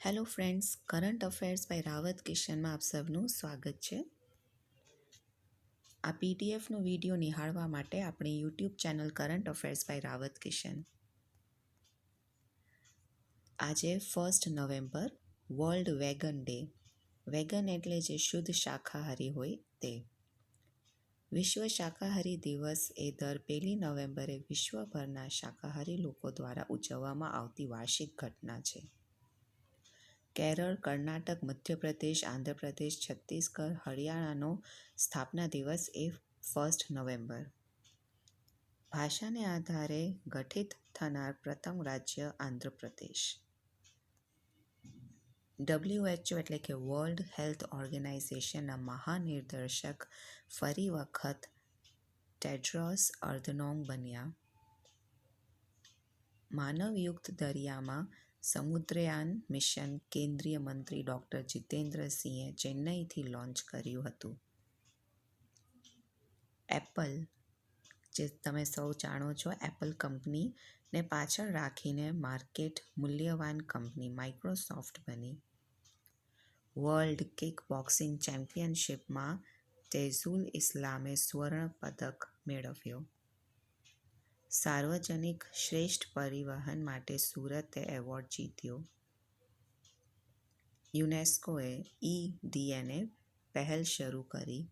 Hello friends, current affairs by Rawat કિશનમાં આપ સૌનું સ્વાગત છે. આ પીડીએફનો વિડીયો નિહાળવા માટે આપણી YouTube channel current affairs by Rawat Kishan. આજે 1 November world vegan day. Vegan એટલે જે શુદ્ધ શાકાહારી હોય તે. વિશ્વ શાકાહારી દિવસ એ દર 1 નવેમ્બરે વિશ્વભરના શાકાહારી લોકો દ્વારા ઉજવવામાં આવતી વાર્ષિક ઘટના છે. કેરળ, કર્ણાટક, મધ્યપ્રદેશ, આંધ્રપ્રદેશ, છત્તીસગઢ, હરિયાણાનો સ્થાપના દિવસ એ 1 નવેમ્બર. ભાષાને આધારે ગઠિત થનાર પ્રથમ રાજ્ય આંધ્રપ્રદેશ. WHO એટલે કે વર્લ્ડ હેલ્થ ઓર્ગેનાઇઝેશનના મહાનિર્દેશક ફરી વખત ટેડ્રોસ અધનોમ બન્યા. માનવયુક્ત દરિયામાં સમુદ્રયાન મિશન કેન્દ્રીય મંત્રી ડોક્ટર જીતેન્દ્ર સિંહે ચેન્નઈથી લોન્ચ કર્યું હતું. એપલ, જે તમે સૌ જાણો છો, એપલ કંપનીને પાછળ રાખીને માર્કેટ મૂલ્યવાન કંપની માઇક્રોસોફ્ટ બની. વર્લ્ડ કિક બોક્સિંગ ચેમ્પિયનશિપમાં તૈઝુલ ઇસ્લામે સ્વર્ણ પદક મેળવ્યો. સાર્વજનિક શ્રેષ્ઠ પરિવહન માટે સુરતે એવોર્ડ જીત્યો. યુનેસ્કોએ ઈ-ડીએનએ પહેલ શરૂ કરી.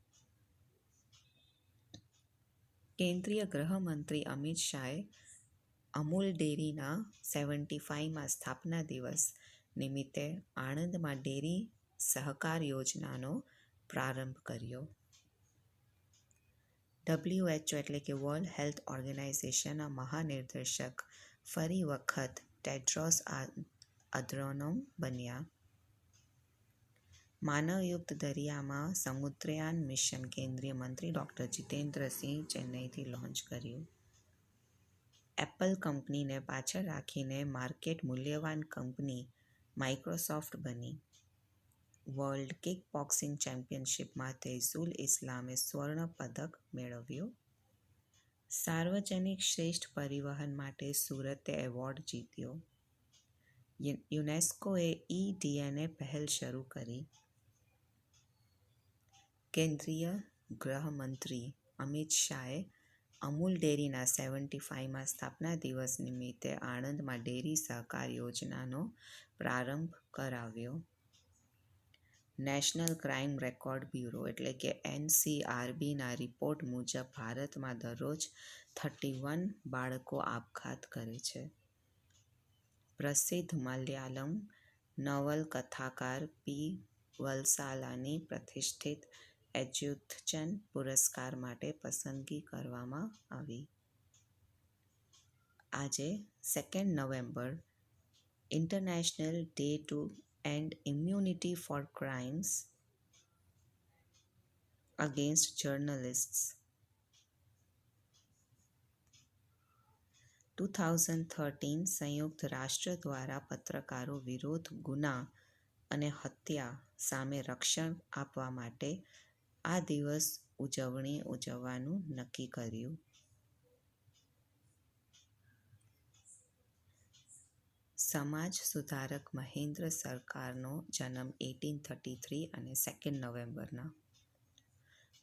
કેન્દ્રીય ગૃહમંત્રી અમિત શાહે અમૂલ ડેરીના 75મા સ્થાપના દિવસ નિમિત્તે આણંદમાં ડેરી સહકાર યોજનાનો પ્રારંભ કર્યો. WHO એટલે કે વર્લ્ડ હેલ્થ ઓર્ગેનાઇઝેશનના મહાનિર્દેશક ફરી વખત ટેડ્રોસ અધનોમ બન્યા. માનવયુક્ત દરિયામાં સમુદ્રયાન મિશન કેન્દ્રીય મંત્રી ડોક્ટર જીતેન્દ્ર સિંહ ચેન્નઈથી લોન્ચ કર્યું. એપલ કંપનીને પાછળ રાખીને માર્કેટ મૂલ્યવાન કંપની માઇક્રોસોફ્ટ બની. વર્લ્ડ કિક બોક્સિંગ ચેમ્પિયનશિપમાં તૈઝુલ ઇસ્લામે સ્વર્ણ પદક મેળવ્યો. સાર્વજનિક શ્રેષ્ઠ પરિવહન માટે સુરતે એવોર્ડ જીત્યો. યુનેસ્કોએ ઈ-ડીએનએ પહેલ શરૂ કરી. કેન્દ્રીય ગૃહમંત્રી અમિત શાહે અમૂલ ડેરીના 75મા સ્થાપના દિવસ નિમિત્તે આણંદમાં ડેરી સહકાર યોજનાનો પ્રારંભ કરાવ્યો. નેશનલ ક્રાઇમ રેકોર્ડ બ્યુરો એટલે કે NCRBના રિપોર્ટ મુજબ ભારતમાં દરરોજ 31 બાળકો આપઘાત કરે છે. પ્રસિદ્ધ મલયાલમ નવલકથાકાર પી. વલસાલાની પ્રતિષ્ઠિત એજ્યુથચંદ પુરસ્કાર માટે પસંદગી કરવામાં આવી. આજે 2 November international day to end immunity for crimes against journalists. 2013 સંયુક્ત રાષ્ટ્ર દ્વારા પત્રકારો વિરુદ્ધ ગુના અને હત્યા સામે રક્ષણ આપવા માટે આ દિવસ ઉજવવાનું નક્કી કર્યું. સમાજ સુધારક મહેન્દ્ર સરકારનો જન્મ 1833 અને 2 નવેમ્બરના.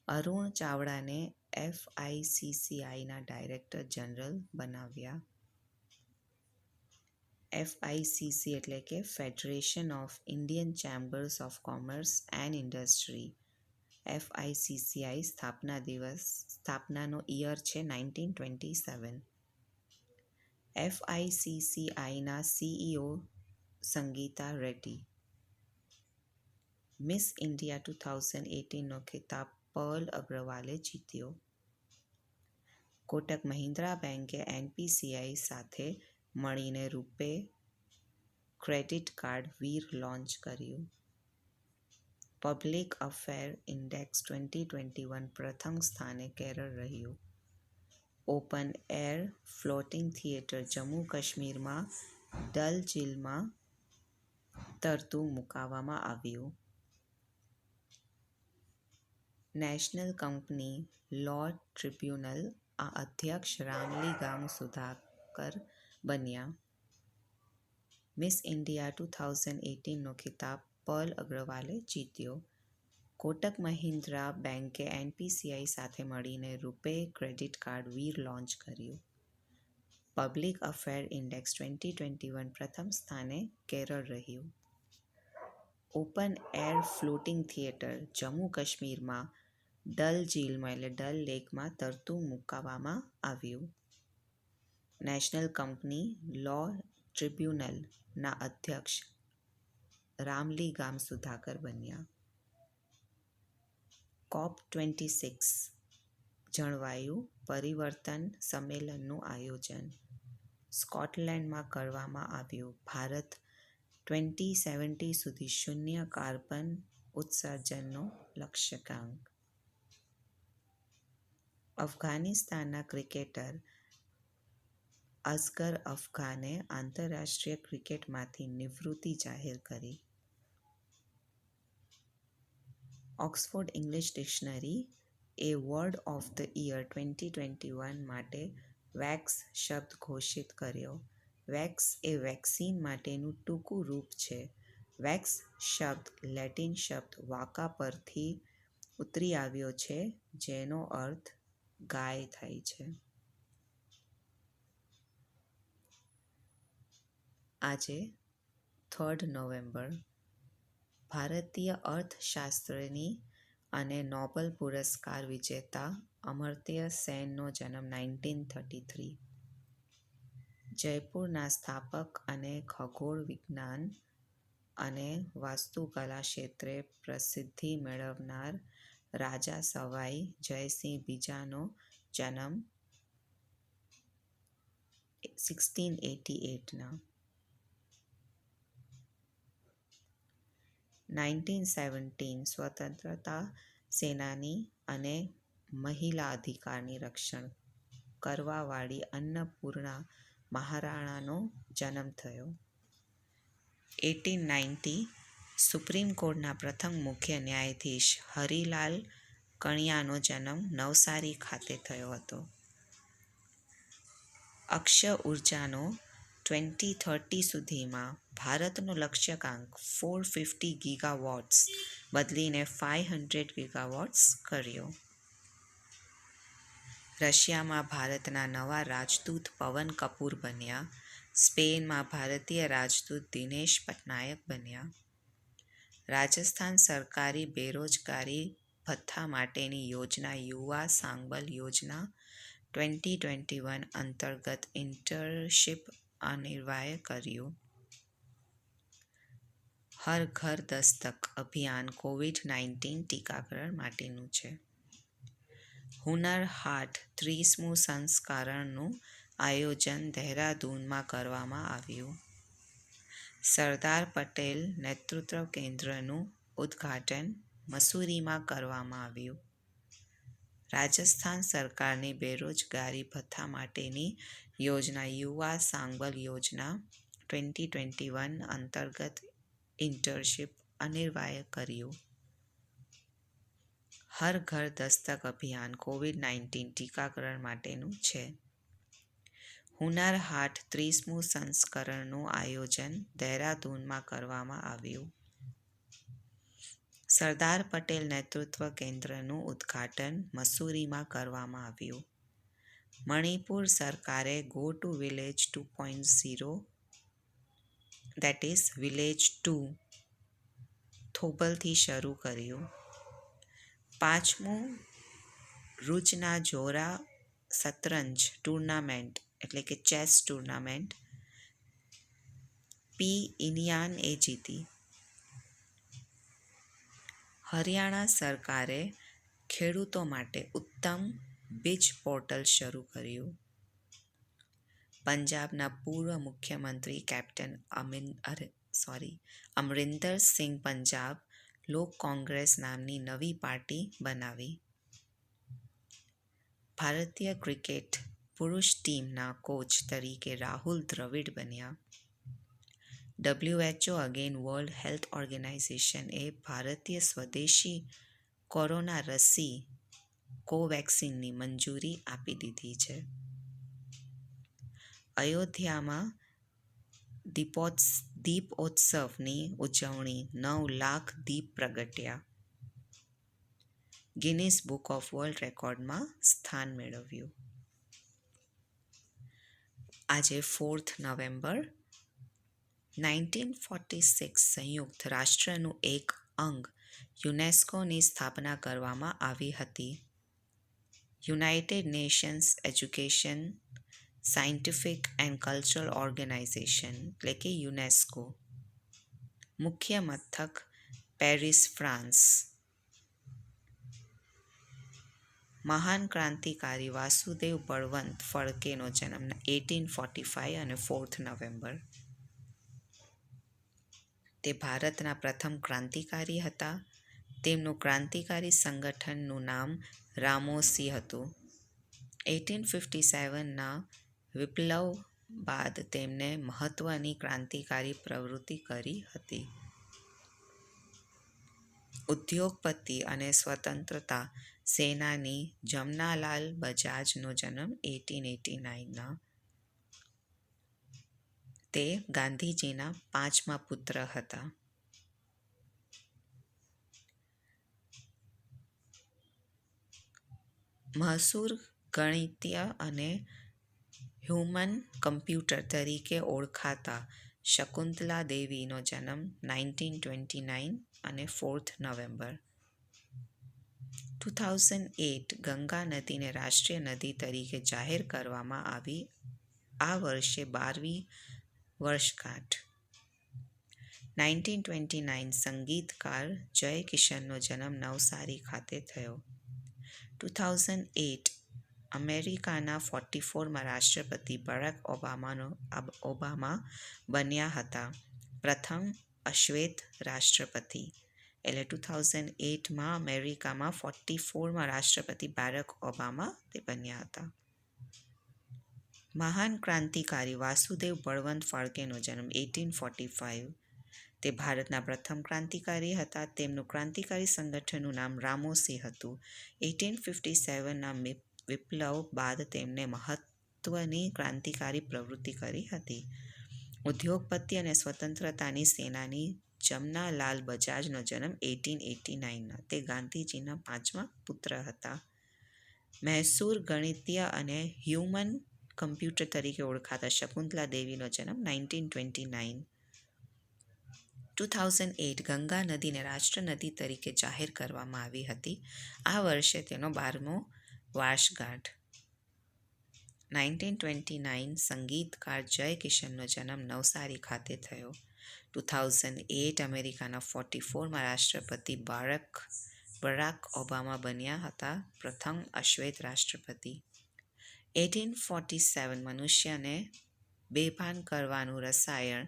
અરુણ ચાવડાને FICCIના ડાયરેક્ટર જનરલ બનાવ્યા. FICC એટલે કે federation of Indian chambers of commerce and industry. FICCI સ્થાપનાનો યર છે 1927. FICCIના CEO Sangita Reddy. Miss India 2018નો ખિતાબ પર્લ અગ્રવાલે જીત્યો. કોટક મહિન્દ્રા બેંકે NPCI સાથે મળીને રૂપે ક્રેડિટ કાર્ડ વીર લોન્ચ કર્યું. પબ્લિક અફેર ઇન્ડેક્સ 2021 પ્રથમ સ્થાને કેરળ રહ્યું. Open air floating theatre Jammu કાશ્મીરમાં ડલ ઝીલમાં તરતું મૂકવામાં આવ્યું. નેશનલ કંપની લૉ ટ્રિબ્યુનલના અધ્યક્ષ રામલી ગામ સુધાકર બન્યા. મિસ ઇન્ડિયા 2018નો ખિતાબ પર્લ અગ્રવાલે જીત્યો. કોટક મહિન્દ્રા બેંકે એનપીસીઆઈ સાથે મળીને રૂપે ક્રેડિટ કાર્ડ વીર લોન્ચ કર્યું. પબ્લિક અફેર ઇન્ડેક્સ 2021 પ્રથમ સ્થાને કેરળ રહ્યું. Open air floating theatre Jammu કાશ્મીરમાં ડલ ઝીલમાં ડલ લેકમાં તરતું મૂકવામાં આવ્યું. નેશનલ કંપની લો ટ્રિબ્યુનલના અધ્યક્ષ રામલી ગામ સુધાકર બન્યા. COP26 જળવાયુ પરિવર્તન સંમેલનનું આયોજન સ્કોટલેન્ડમાં કરવામાં આવ્યું. ભારત 2070 સુધી શૂન્ય કાર્બન ઉત્સર્જનનો લક્ષ્યાંક. અફઘાનિસ્તાનના ક્રિકેટર અસગર અફઘાને આંતરરાષ્ટ્રીય ક્રિકેટમાંથી નિવૃત્તિ જાહેર કરી. Oxford English dictionary A word of the year 2021 માટે વેક્સ શબ્દ ઘોષિત કર્યો. વેક્સ એ વેક્સિન માટેનું ટૂંકું રૂપ છે. વેક્સ શબ્દ લેટિન શબ્દ વાકા પરથી ઉતરી આવ્યો છે, જેનો અર્થ ગાય થાય છે. આજે 3 નવેમ્બર ભારતીય અર્થશાસ્ત્રની અને નોબેલ પુરસ્કાર વિજેતા અમર્ત્ય સેનનો જન્મ 1933. જયપુરના સ્થાપક અને ખગોળ વિજ્ઞાન અને વાસ્તુકલા ક્ષેત્રે પ્રસિદ્ધિ મેળવનાર રાજા સવાઈ જયસિંહ બીજાનો જન્મ 1688. 1917 સ્વતંત્રતા સેનાની અને મહિલા અધિકારની રક્ષણ કરવાવાળી અન્નપૂર્ણા મહારાણાનો જન્મ થયો. 1890 સુપ્રીમ કોર્ટના પ્રથમ મુખ્ય ન્યાયાધીશ હરિલાલ કણિયાનો જન્મ નવસારી ખાતે થયો હતો. અક્ષય ઉર્જાનો 2030 સુધીમાં ભારતનો લક્ષ્યાંક 450 ગીગાવોટ્સ બદલીને 500 ગીગાવોટ્સ કર્યો. રશિયામાં ભારતના નવા રાજદૂત પવન કપૂર બન્યા. સ્પેનમાં ભારતીય રાજદૂત દિનેશ પટનાયક બન્યા. રાજસ્થાન સરકારી બેરોજગારી ભથ્થા માટેની યોજના યુવા સાંગબલ યોજના 2021 અંતર્ગત ઇન્ટર્નશીપ અનિવાર્ય કર્યું. હર ઘર દસ્તક અભિયાન કોવિડ-19 ટીકાકરણ માટેનું છે. હુનર હાટ 30મું સંસ્કરણનું આયોજન દહેરાદૂનમાં કરવામાં આવ્યું. સરદાર પટેલ નેતૃત્વ કેન્દ્રનું ઉદ્ઘાટન મસૂરીમાં કરવામાં આવ્યું. રાજસ્થાન સરકારની બેરોજગારી ભથ્થા માટેની યોજના યુવા સાંગબલ યોજના 2021 અંતર્ગત ઇન્ટર્નશીપ અનિવાર્ય કર્યું. હર ઘર દસ્તક અભિયાન કોવિડ-19 ટીકાકરણ માટેનું છે. હુનર હાટ 30મું સંસ્કરણનું આયોજન દહેરાદૂનમાં કરવામાં આવ્યું. સરદાર પટેલ નેતૃત્વ કેન્દ્રનું ઉદ્ઘાટન મસૂરીમાં કરવામાં આવ્યું. મણિપુર સરકારે go to village 2.0 that is village 2 થોબલથી શરૂ કર્યું. 5મું રૂચના જોરા શતરંજ ટુર્નામેન્ટ એટલે કે ચેસ ટુર્નામેન્ટ પી ઇનિયાનએ જીતી. હરિયાણા સરકારે ખેડૂતો માટે ઉત્તમ બીજ પોર્ટલ શરૂ કર્યું. પંજાબના પૂર્વ મુખ્યમંત્રી કેપ્ટન અમરિન્દર સિંહ પંજાબ લોક કોંગ્રેસ નામની નવી પાર્ટી બનાવી. ભારતીય ક્રિકેટ પુરુષ ટીમના કોચ તરીકે રાહુલ દ્રવિડ બન્યા. WHO again world health organisation એ ભારતીય સ્વદેશી કોરોના રસી કોવેક્સિનની મંજૂરી આપી દીધી છે. અયોધ્યામાં દીપોત્સવની ઉજવણી 9 લાખ દીપ પ્રગટ્યા. ગિનીસ બુક ઓફ વર્લ્ડ રેકોર્ડમાં સ્થાન મેળવ્યું. આજે 4th નવેમ્બર 1946 સંયુક્ત રાષ્ટ્રનું એક અંગ યુનેસ્કોની સ્થાપના કરવામાં આવી હતી. United Nations Education, Scientific and Cultural Organization એટલે કે યુનેસ્કો. મુખ્ય મથક પેરિસ, ફ્રાન્સ. મહાન ક્રાંતિકારી વાસુદેવ બળવંત ફડકેનો જન્મ 1845 અને 4th નવેમ્બર. તે ભારતના પ્રથમ ક્રાંતિકારી હતા. તેમનું ક્રાંતિકારી સંગઠનનું નામ રામોસી હતું. 1857ના વિપ્લવ બાદ તેમણે મહત્વની ક્રાંતિકારી પ્રવૃત્તિ કરી હતી. ઉદ્યોગપતિ અને સ્વતંત્રતા સેનાની જમનાલાલ બજાજનો જન્મ 1889ના. તે ગાંધીજીના 5મા પુત્ર હતા. મશહૂર ગણિતજ્ઞ અને હ્યુમન કમ્પ્યુટર તરીકે ઓળખાતા શકુંતલા દેવીનો જન્મ 1929 અને 4th નવેમ્બર. 2008 ગંગા નદીને રાષ્ટ્રીય નદી તરીકે જાહેર કરવામાં આવી. આ વર્ષે 12મી વર્ષગાંઠ. 1929 સંગીતકાર જય કિશનનો જન્મ નવસારી ખાતે થયો. 2008 અમેરિકાના 44મા રાષ્ટ્રપતિ બરાક ઓબામા બન્યા હતા. પ્રથમ અશ્વેત રાષ્ટ્રપતિ. એટલે 2008માં અમેરિકામાં 44મા રાષ્ટ્રપતિ બરાક ઓબામા તે બન્યા હતા. મહાન ક્રાંતિકારી વાસુદેવ બળવંત ફાળકેનો જન્મ 1845. તે ભારતના પ્રથમ ક્રાંતિકારી હતા. તેમનું ક્રાંતિકારી સંગઠનનું નામ રામોસી હતું. 1857ના વિપ્લવ બાદ તેમણે મહત્વની ક્રાંતિકારી પ્રવૃત્તિ કરી હતી. ઉદ્યોગપતિ અને સ્વતંત્રતાની સેનાની જમનાલાલ બજાજનો જન્મ 1889ના. તે ગાંધીજીના 5મા પુત્ર હતા. મશહૂર ગણિતજ્ઞ અને હ્યુમન કમ્પ્યુટર તરીકે ઓળખાતા શકુંતલા દેવીનો જન્મ 1929. 2008 ગંગા નદીને રાષ્ટ્રીય નદી તરીકે જાહેર કરવામાં આવી હતી. આ વર્ષે તેનો 12મો વર્ષગાંઠ. 1929 સંગીતકાર જય કિશનનો જન્મ નવસારી ખાતે થયો. 2008 અમેરિકાના 44મા રાષ્ટ્રપતિ બરાક ઓબામા બન્યા હતા. પ્રથમ અશ્વેત રાષ્ટ્રપતિ. 1847 મનુષ્યને બેભાન કરવાનું રસાયણ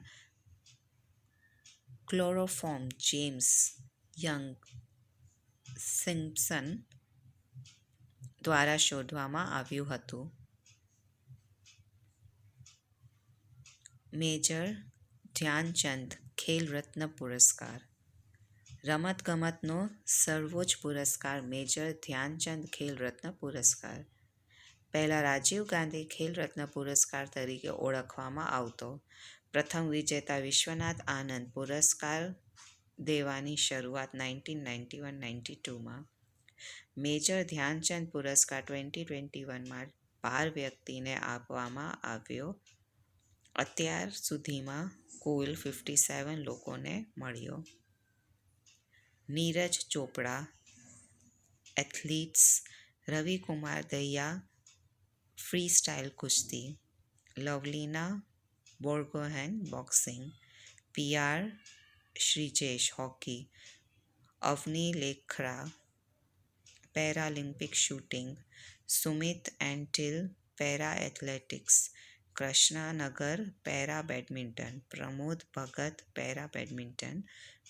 ક્લોરોફોર્મ જેમ્સ યંગ સિમ્પસન દ્વારા શોધવામાં આવ્યું હતું. મેજર ધ્યાનચંદ ખેલ રત્ન પુરસ્કાર. રમતગમતનો સર્વોચ્ચ પુરસ્કાર મેજર ધ્યાનચંદ ખેલ રત્ન પુરસ્કાર. પહેલા રાજીવ ગાંધી ખેલ રત્ન પુરસ્કાર તરીકે ઓળખવામાં આવતો. પ્રથમ વિજેતા વિશ્વનાથ આનંદ પુરસ્કાર દેવાની શરૂઆત 1991-92માં. મેજર ધ્યાનચંદ પુરસ્કાર 2021માં 12 વ્યક્તિને આપવામાં આવ્યો. અત્યાર સુધીમાં કુલ 57 લોકોને મળ્યો. Neeraj Chopra athletes. Ravikumar Dahiya freestyle કુસ્તી. Lovlina Borgohain boxing. PR Sreejesh hockey. Avani Lekhara Paralympic shooting. Sumit Antil para athletics. Krishnanagar para badminton. Pramod Bhagat para badminton.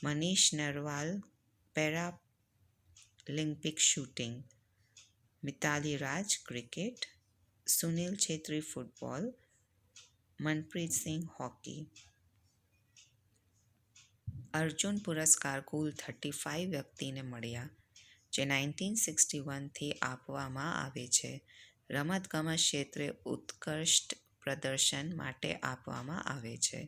Manish Narwal Paralympic shooting. Mithali Raj cricket. Sunil Chhetri football. Manpreet Singh hockey. Arjun પુરસ્કાર કુલ 35 વ્યક્તિને મળ્યા, જે 1961થી આપવામાં આવે છે. રમતગમત ક્ષેત્રે ઉત્કૃષ્ટ પ્રદર્શન માટે આપવામાં આવે છે.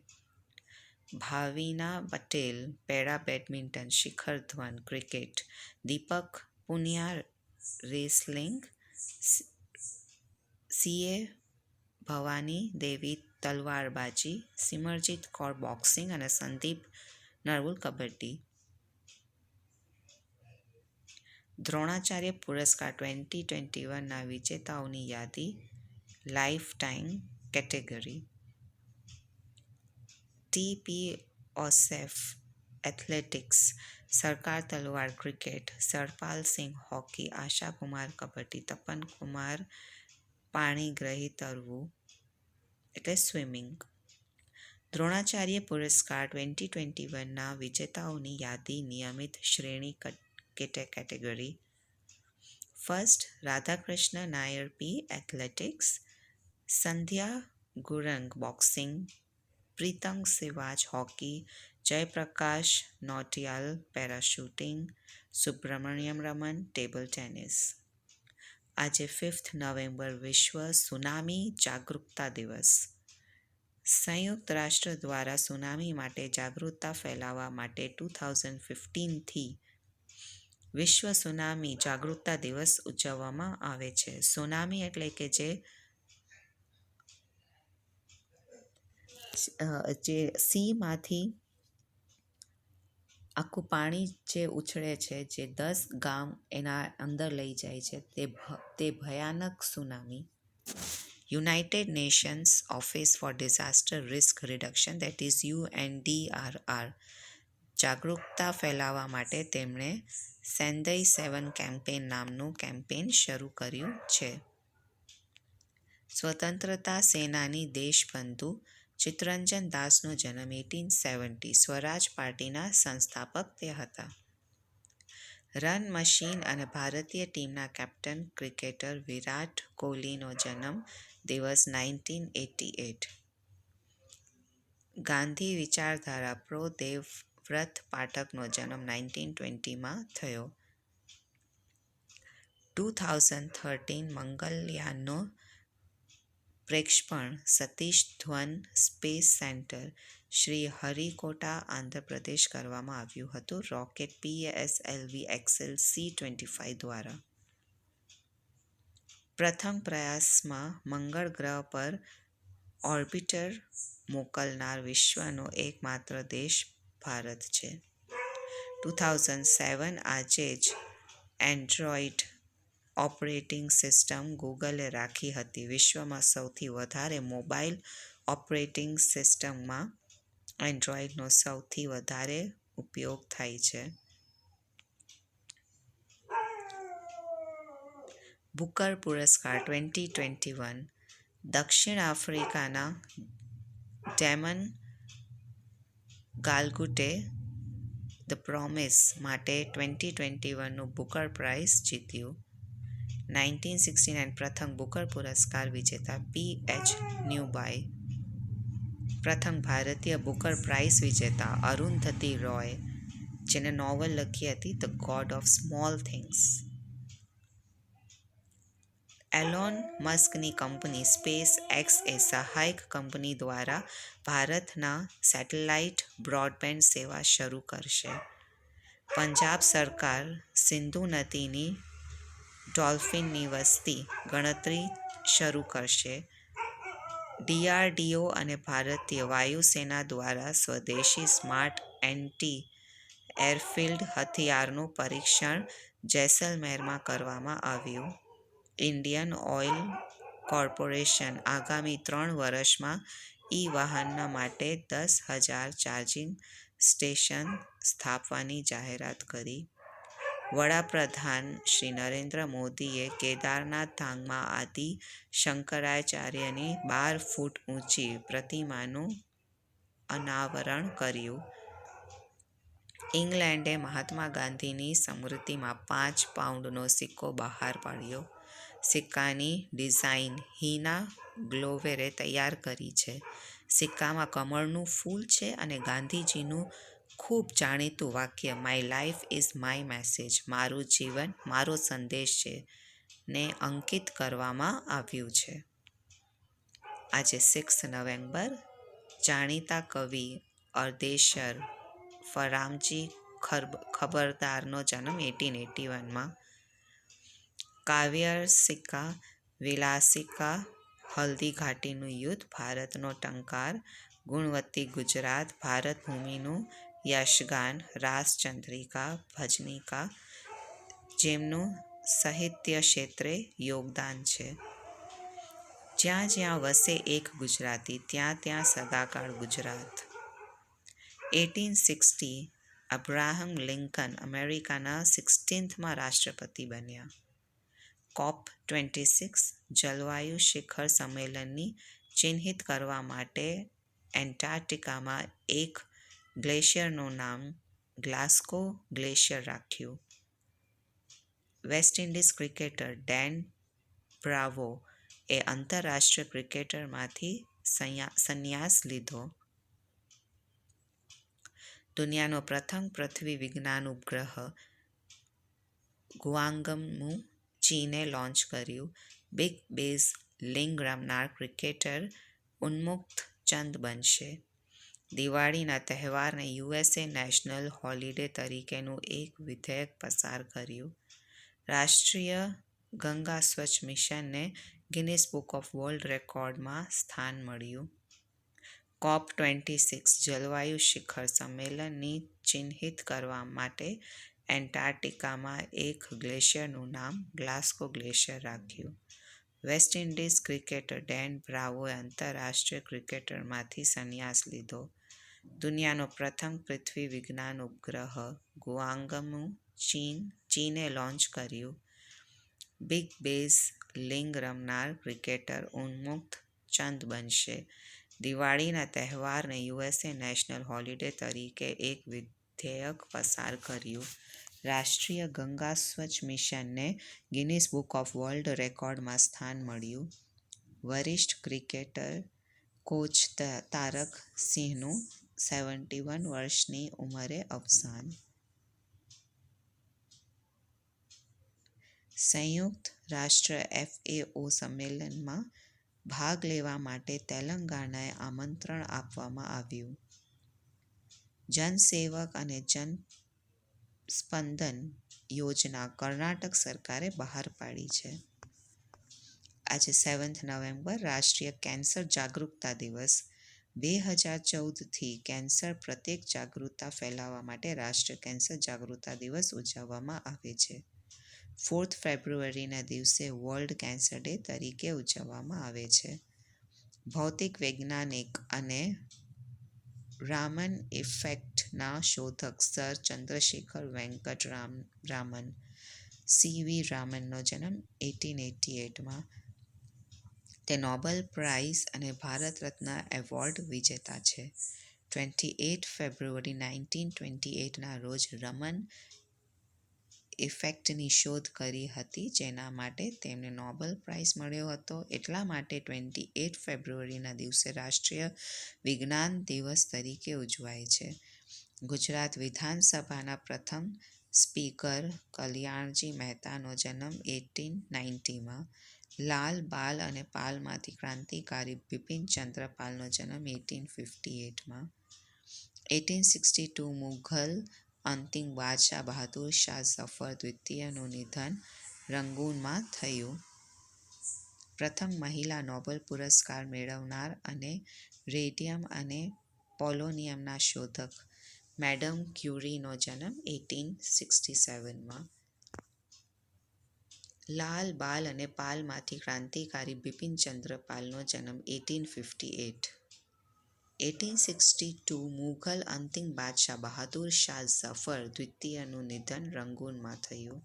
Bhavina Patel para badminton, Shikhar Dhawan cricket, Deepak Punia wrestling, C A Bhavani Devi તલવારબાજી, સિમરજીત કૌર બોક્સિંગ અને સંદીપ નરવુલ કબડ્ડી. દ્રોણાચાર્ય પુરસ્કાર 2021ના વિજેતાઓની યાદી. Lifetime category. T P Ouseph athletics, Sarkar Talwar cricket, Sarpal Singh hockey, Asha Kumar kabaddi, Tapan Kumar Panigrahi તરવું એટલે સ્વિમિંગ. દ્રોણાચાર્ય પુરસ્કાર 2021ના વિજેતાઓની યાદી. નિયમિત શ્રેણી category. First Radhakrishna Nair P athletics, Sandhya Gurung boxing, Pritam Siwach hockey, Jaiprakash Nautiyal para shooting, Subramaniam Raman table tennis. આજે 5th નવેમ્બર વિશ્વ સુનામી જાગરૂકતા દિવસ. સંયુક્ત રાષ્ટ્ર દ્વારા સુનામી માટે જાગૃતતા ફેલાવવા માટે 2015થી વિશ્વ સુનામી જાગૃતતા દિવસ ઉજવવામાં આવે છે. સુનામી એટલે કે જે સીમાંથી આખું પાણી જે ઉછળે છે, જે 10 ગામ એના અંદર લઈ જાય છે, તે ભયાનક tsunami. United Nations office four disaster risk reduction that is UNDRR જાગૃતતા ફેલાવવા માટે તેમણે સેન્દઈ 7 કેમ્પેન નામનું કેમ્પેન શરૂ કર્યું છે. સ્વતંત્રતા સેનાની દેશબંધુ ચિત્તરંજન દાસનો જન્મ 1870. સ્વરાજ પાર્ટીના સંસ્થાપક તે હતા. રન મશીન અને ભારતીય ટીમના કેપ્ટન ક્રિકેટર વિરાટ કોહલીનો જન્મ દિવસ 1988. ગાંધી વિચારધારા પ્રો દેવવ્રત પાઠકનો જન્મ 1920માં થયો. 2013 મંગળયાનનો પ્રક્ષેપણ સતીશ ધવન સ્પેસ સેન્ટર, શ્રી હરિકોટા, આંધ્રપ્રદેશ કરવામાં આવ્યું હતું. રોકેટ PSLV એક્સેલ C-25 દ્વારા. પ્રથમ પ્રયાસમાં મંગળ ગ્રહ પર ઓર્બિટર મોકલનાર વિશ્વનો એકમાત્ર દેશ ભારત છે. 2007 આજે જ એન્ડ્રોઇડ ઓપરેટિંગ સિસ્ટમ ગૂગલે રાખી હતી. વિશ્વમાં સૌથી વધારે મોબાઈલ ઓપરેટિંગ સિસ્ટમમાં એન્ડ્રોઇડનો સૌથી વધારે ઉપયોગ થાય છે. બુકર પુરસ્કાર 2021 દક્ષિણ આફ્રિકાના ડેમન ગાલગુટે ધ પ્રોમિસ માટે 2021નું બુકર પ્રાઇઝ જીત્યું. 1969 પ્રથમ બુકર પુરસ્કાર વિજેતા PH ન્યુબાઈ. પ્રથમ ભારતીય બુકર પ્રાઇઝ વિજેતા અરુંધતી રોય, જેને નોવેલ લખી હતી the god of small things. Elon મસ્કની કંપની સ્પેસ એક્સ એ સહાયક કંપની દ્વારા ભારતના સેટેલાઇટ બ્રોડબેન્ડ સેવા શરૂ કરશે. પંજાબ સરકાર સિંધુ નદીની ડોલ્ફિનની વસ્તી ગણતરી શરૂ કરશે. DRDO અને ભારતીય વાયુસેના દ્વારા સ્વદેશી સ્માર્ટ એન્ટી એરફિલ્ડ હથિયારનું પરીક્ષણ જેસલમેરમાં કરવામાં આવ્યું. ઇન્ડિયન ઓઇલ કોર્પોરેશન આગામી 3 વર્ષમાં વાહનના માટે 10,000 ચાર્જિંગ સ્ટેશન સ્થાપવાની જાહેરાત કરી. વડાપ્રધાન શ્રી નરેન્દ્ર મોદીએ કેદારનાથ ધામમાં આદિ શંકરાચાર્યની 12 ફૂટ ઊંચી પ્રતિમાનું અનાવરણ કર્યું. ઇંગ્લેન્ડે મહાત્મા ગાંધીની સ્મૃતિમાં 5 પાઉન્ડનો સિક્કો બહાર પાડ્યો. સિક્કાની ડિઝાઇન હિના ગ્લોવેરે તૈયાર કરી છે. સિક્કામાં કમળનું ફૂલ છે અને ગાંધીજીનું ખૂબ જાણીતું વાક્ય my life is my message, મારું જીવન મારો સંદેશ છે, ને અંકિત કરવામાં આવ્યું છે. આજે 6 નવેમ્બર જાણીતા કવિ અર્દેશર ફરામજી ખબરદારનો જન્મ 1881માં. કાવ્યરસિકા વિલાસિકા હલ્દી ઘાટીનું યુદ્ધ, ભારતનો ટંકાર, ગુણવંતી ગુજરાત, ભારત ભૂમિનું યશગાન, રાસચંદ્રિકા ભજનિકા, જેમનું સાહિત્ય ક્ષેત્રે યોગદાન છે. જ્યાં જ્યાં વસે એક ગુજરાતી, ત્યાં ત્યાં સદાકાળ ગુજરાત. 1860 અબ્રાહમ લિંકન અમેરિકાના 16મા રાષ્ટ્રપતિ બન્યા. COP26 જલવાયુ શિખર સંમેલનની ચિહ્નિત કરવા માટે એન્ટાર્કટિકામાં એક ગ્લેશિયરનું નામ ગ્લાસ્ગો ગ્લેશિયર રાખ્યું. વેસ્ટ ઇન્ડીઝ ક્રિકેટર ડેન બ્રાવો એ આંતરરાષ્ટ્રીય ક્રિકેટમાંથી સંન્યાસ લીધો. દુનિયાનો પ્રથમ પૃથ્વી વિજ્ઞાન ઉપગ્રહ ગુઆંગમુ ચીને લોન્ચ કર્યું. બિગ બેશ લિંગ રમનાર ક્રિકેટર ઉન્મુક્ત ચંદ બનશે. દિવાળીના તહેવારને યુએસે નેશનલ હોલિડે તરીકેનું એક વિધેયક પસાર કર્યું. રાષ્ટ્રીય ગંગા સ્વચ્છ મિશનને ગિનિસ બુક ઓફ વર્લ્ડ રેકોર્ડમાં સ્થાન મળ્યું. COP26 જલવાયુ શિખર સંમેલનની ચિહ્નિત કરવા માટે એન્ટાર્કટિકામાં એક ગ્લેશિયરનું નામ ગ્લાસ્ગો ગ્લેશિયર રાખ્યું. વેસ્ટ ઇન્ડીઝ ક્રિકેટર ડેન બ્રાવોએ આંતરરાષ્ટ્રીય ક્રિકેટમાંથી સંન્યાસ લીધો. દુનિયાનો પ્રથમ પૃથ્વી વિજ્ઞાન ઉપગ્રહ ગુઆંગમુ ચીને લોન્ચ કર્યું. બિગ બેશ લિંગ રમનાર ક્રિકેટર ઉન્મુક્ત ચંદ બનશે. દિવાળીના તહેવારને યુએસે નેશનલ હોલિડે તરીકે એક વિધેયક પસાર કર્યું. રાષ્ટ્રીય ગંગા સ્વચ્છ મિશનને ગિનિસ બુક ઓફ વર્લ્ડ રેકોર્ડમાં સ્થાન મળ્યું. વરિષ્ઠ ક્રિકેટર કોચ તારક સિંહનું 71 વર્ષની ઉંમરે અવસાન. સંયુક્ત રાષ્ટ્ર FAO સંમેલનમાં ભાગ લેવા માટે તેલંગાણાને આમંત્રણ આપવામાં આવ્યું. જનસેવક અને જનસ્પંદન યોજના કર્ણાટક સરકારે બહાર પાડી છે. આજે 7th નવેમ્બર રાષ્ટ્રીય કેન્સર જાગૃતતા દિવસ. 2014થી કેન્સર પ્રત્યે જાગૃતતા ફેલાવવા માટે રાષ્ટ્રીય કેન્સર જાગૃતતા દિવસ ઉજવવામાં આવે છે. 4th ફેબ્રુઆરીના દિવસે વર્લ્ડ કેન્સર ડે તરીકે ઉજવવામાં આવે છે. ભૌતિક વૈજ્ઞાનિક અને રામન ઇફેક્ટના શોધક સર ચંદ્રશેખર વેંકટ રામન CV રામનનો જન્મ 1888માં. તે નોબેલ પ્રાઇઝ અને ભારત રત્ન એવોર્ડ વિજેતા છે. 28 ફેબ્રુઆરી 1928ના રોજ રમન ઇફેક્ટની શોધ કરી હતી, જેના માટે તેમને નોબેલ પ્રાઇઝ મળ્યો હતો. એટલા માટે 28 ફેબ્રુઆરીના દિવસે રાષ્ટ્રીય વિજ્ઞાન દિવસ તરીકે ઉજવાય છે. ગુજરાત વિધાનસભાના પ્રથમ સ્પીકર કલ્યાણજી મહેતાનો જન્મ 1890માં. લાલ, બાલ અને પાલમાંથી ક્રાંતિકારી બિપિનચંદ્ર પાલનો જન્મ 1858માં. 1862 મુઘલ અંતિમ બાદશાહ બહાદુર શાહ ઝફર દ્વિતીયનું નિધન રંગૂનમાં થયું. પ્રથમ મહિલા નોબેલ પુરસ્કાર મેળવનાર અને રેડિયમ અને પોલોનિયમના શોધક મેડમ ક્યુરીનો જન્મ 1867માં. લાલ, બાલ અને પાલમાંથી ક્રાંતિકારી બિપિનચંદ્ર પાલનો જન્મ 1858. 1862 મુઘલ અંતિમ બાદશાહ બહાદુર શાહ ઝફર દ્વિતીયનું નિધન રંગૂનમાં થયું.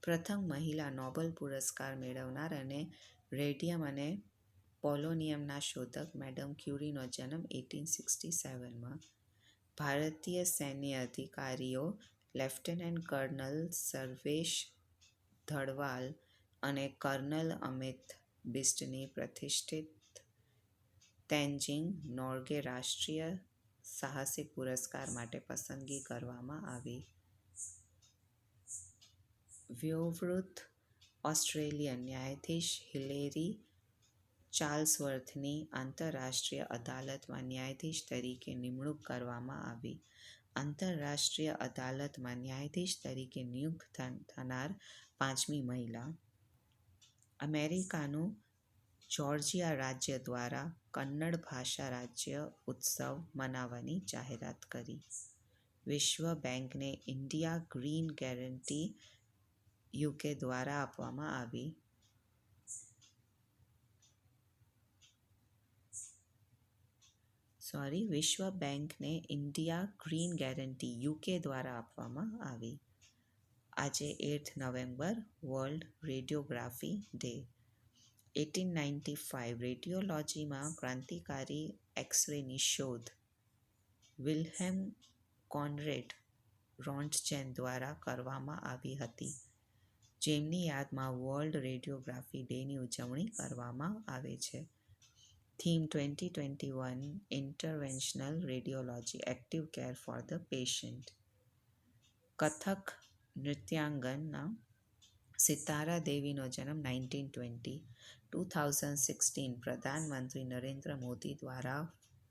પ્રથમ મહિલા નોબેલ પુરસ્કાર મેળવનાર અને રેડિયમ અને પોલોનિયમના શોધક મેડમ ક્યુરીનો જન્મ 1867માં. ભારતીય સૈન્ય અધિકારીઓ લેફ્ટનન્ટ કર્નલ સર્વેશ ધડવાલ અને કર્નલ અમિત બિસ્ટની પ્રતિષ્ઠિત તેનજિંગ નોર્ગે રાષ્ટ્રીય સાહસિક પુરસ્કાર માટે પસંદગી કરવામાં આવી. વયોવૃદ્ધ ઓસ્ટ્રેલિયન ન્યાયાધીશ હિલેરી ચાર્લ્સવર્થની આંતરરાષ્ટ્રીય અદાલતમાં ન્યાયાધીશ તરીકે નિમણૂક કરવામાં આવી. આંતરરાષ્ટ્રીય અદાલતમાં ન્યાયાધીશ તરીકે નિયુક્ત થનાર પાંચમી મહિલા. અમેરિકાનું જોર્જિયા રાજ્ય દ્વારા કન્નડ ભાષા રાજ્ય ઉત્સવ મનાવવાની જાહેરાત કરી. વિશ્વ બેંકને ઇન્ડિયા ગ્રીન ગેરંટી યુકે દ્વારા આપવામાં આવી. વિશ્વ બેંકને ઇન્ડિયા ગ્રીન ગેરંટી યુકે દ્વારા આપવામાં આવી. આજે 8th November world radiography day. 1895 રેડિયોલોજીમાં ક્રાંતિકારી એક્સ-રેની શોધ વિલ્હેલ્મ કોનરેડ રોન્ટજેન દ્વારા કરવામાં આવી હતી, જેમની યાદમાં વર્લ્ડ રેડિયોગ્રાફી ડેની ઉજવણી કરવામાં આવે છે. Theme 2021 interventional radiology active care for the patient. Kathak નૃત્યાંગના સિતારા દેવીનો જન્મ 1920. 2016 પ્રધાનમંત્રી નરેન્દ્ર મોદી દ્વારા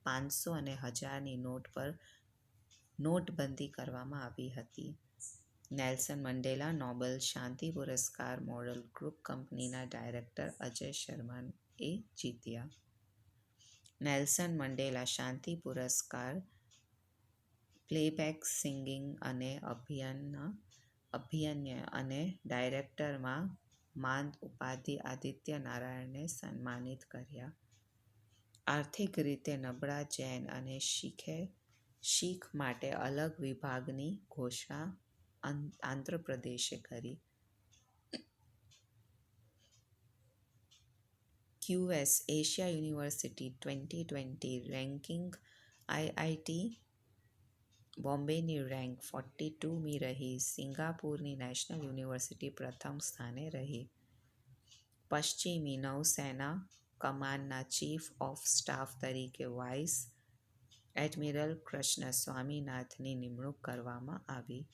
500 અને 1000ની નોટ પર નોટબંધી કરવામાં આવી હતી. નેલ્સન મંડેલા નોબેલ શાંતિ પુરસ્કાર મોરલ ગ્રુપ કંપનીના ડાયરેક્ટર અજય શર્માએ જીત્યા. નેલ્સન મંડેલા શાંતિ પુરસ્કાર પ્લેબેક સિંગિંગ અને અભિનય અને ડાયરેક્ટરમાં માન ઉપાધિ આદિત્ય નારાયણને સન્માનિત કર્યા. આર્થિક રીતે નબળા જૈન અને શીખ માટે અલગ વિભાગની ઘોષણા આંધ્રપ્રદેશે કરી. QS Asia university 2020 ranking IIT બોમ્બેની રેન્ક 42મી રહી. સિંગાપુરની નેશનલ યુનિવર્સિટી પ્રથમ સ્થાને રહી. પશ્ચિમી નૌસેના કમાનના ચીફ ઓફ સ્ટાફ તરીકે વાઇસ એડમિરલ કૃષ્ણ સ્વામીનાથનની નિમણૂક કરવામાં આવી.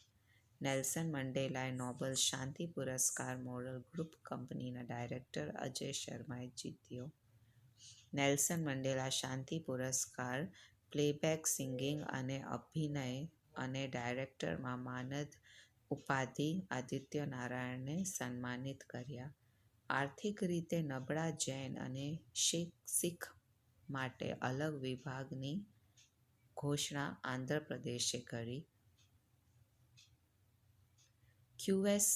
નેલ્સન મંડેલાએ નોબેલ શાંતિ પુરસ્કાર મોરલ ગ્રુપ કંપનીના ડાયરેક્ટર અજય શર્માએ જીત્યો. નેલ્સન મંડેલા શાંતિ પુરસ્કાર પ્લેબેક સિંગિંગ અને અભિનય અને ડાયરેક્ટરમાં માનદ ઉપાધિ આદિત્ય નારાયણને સન્માનિત કર્યા. આર્થિક રીતે નબળા જૈન અને શીખ માટે અલગ વિભાગની ઘોષણા આંધ્રપ્રદેશે કરી. QS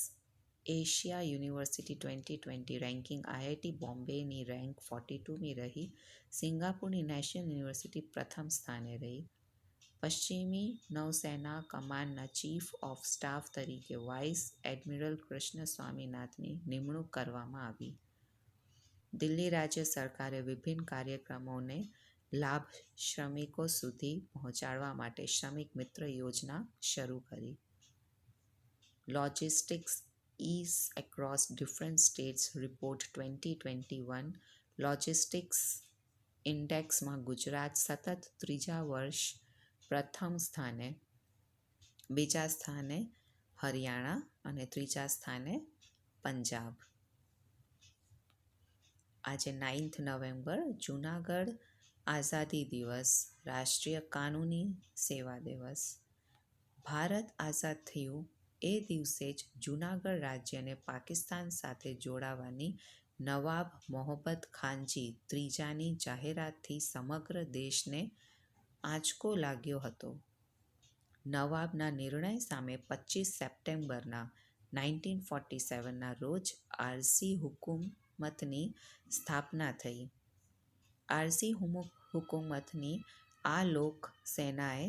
Asia university 2020 ranking IIT બોમ્બેની રેન્ક 42મી રહી. સિંગાપુરની નેશનલ યુનિવર્સિટી પ્રથમ સ્થાને રહી. પશ્ચિમી નૌસેના કમાનના ચીફ ઓફ સ્ટાફ તરીકે વાઇસ એડમિરલ કૃષ્ણ સ્વામીનાથનની નિમણૂક કરવામાં આવી. દિલ્હી રાજ્ય સરકારે વિભિન્ન કાર્યક્રમોને લાભ શ્રમિકો સુધી પહોંચાડવા માટે શ્રમિક મિત્ર યોજના શરૂ કરી. Logistics ease across different states report 2021 logistics ઇન્ડેક્સમાં ગુજરાત સતત ત્રીજા વર્ષ પ્રથમ સ્થાને, બીજા સ્થાને હરિયાણા અને ત્રીજા સ્થાને પંજાબ. આજે 9th નવેમ્બર જૂનાગઢ આઝાદી દિવસ. રાષ્ટ્રીય કાનૂની સેવા દિવસ. ભારત આઝાદ થયું એ દિવસે જ જૂનાગઢ રાજ્યને પાકિસ્તાન સાથે જોડાવાની નવાબ મોહબ્બત ખાનજી ત્રીજાની જાહેરાતથી સમગ્ર દેશને આંચકો લાગ્યો હતો. નવાબના નિર્ણય સામે 25 સપ્ટેમ્બરના 1947ના રોજ આરઝી હુકૂમતની સ્થાપના થઈ. આરઝી હુકૂમતની આ લોક સેનાએ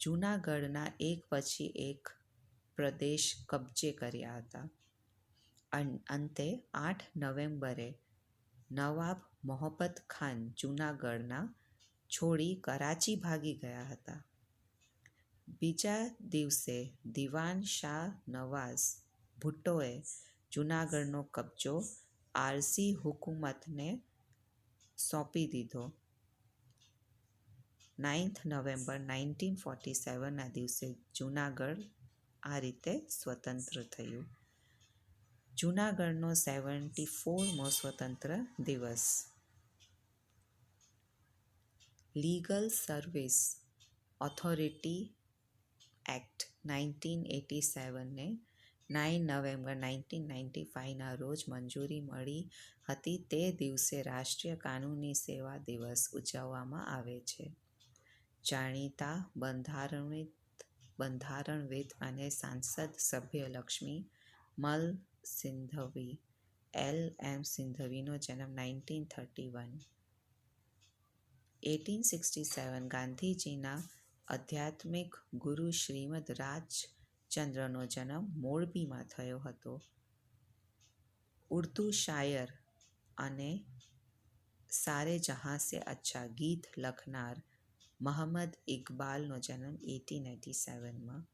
જૂનાગઢના એક પછી એક પ્રદેશ કબજે કર્યા હતા. અંતે 8 નવેમ્બરે નવાબ મોહબ્બત ખાન જૂનાગઢના છોડી કરાચી ભાગી ગયા હતા. બીજા દિવસે દિવાન શાહ નવાઝ ભુટ્ટોએ જૂનાગઢનો કબજો આરઝી હુકૂમતને સોંપી દીધો. 9th નવેમ્બર 1947ના દિવસે જૂનાગઢ આ રીતે સ્વતંત્ર થયું. જૂનાગઢનો 74મો સ્વતંત્ર દિવસ. લીગલ સર્વિસ ઓથોરિટી એક્ટ 1987ને 9 નવેમ્બર 1995ના રોજ મંજૂરી મળી હતી. તે દિવસે રાષ્ટ્રીય કાનૂની સેવા દિવસ ઉજવવામાં આવે છે. જાણીતા બંધારણવિદ અને સાંસદ સભ્ય લક્ષ્મી મલ સિંઘવી LM સિંઘવીનો જન્મ 1931. 1867 ગાંધીજીના આધ્યાત્મિક ગુરુ શ્રીમદ રાજચંદ્રનો જન્મ મોરબીમાં થયો હતો. ઉર્દૂ શાયર અને સારે જહાં સે અચ્છા ગીત લખનાર મોહમ્મદ ઇકબાલનો જન્મ 1887માં.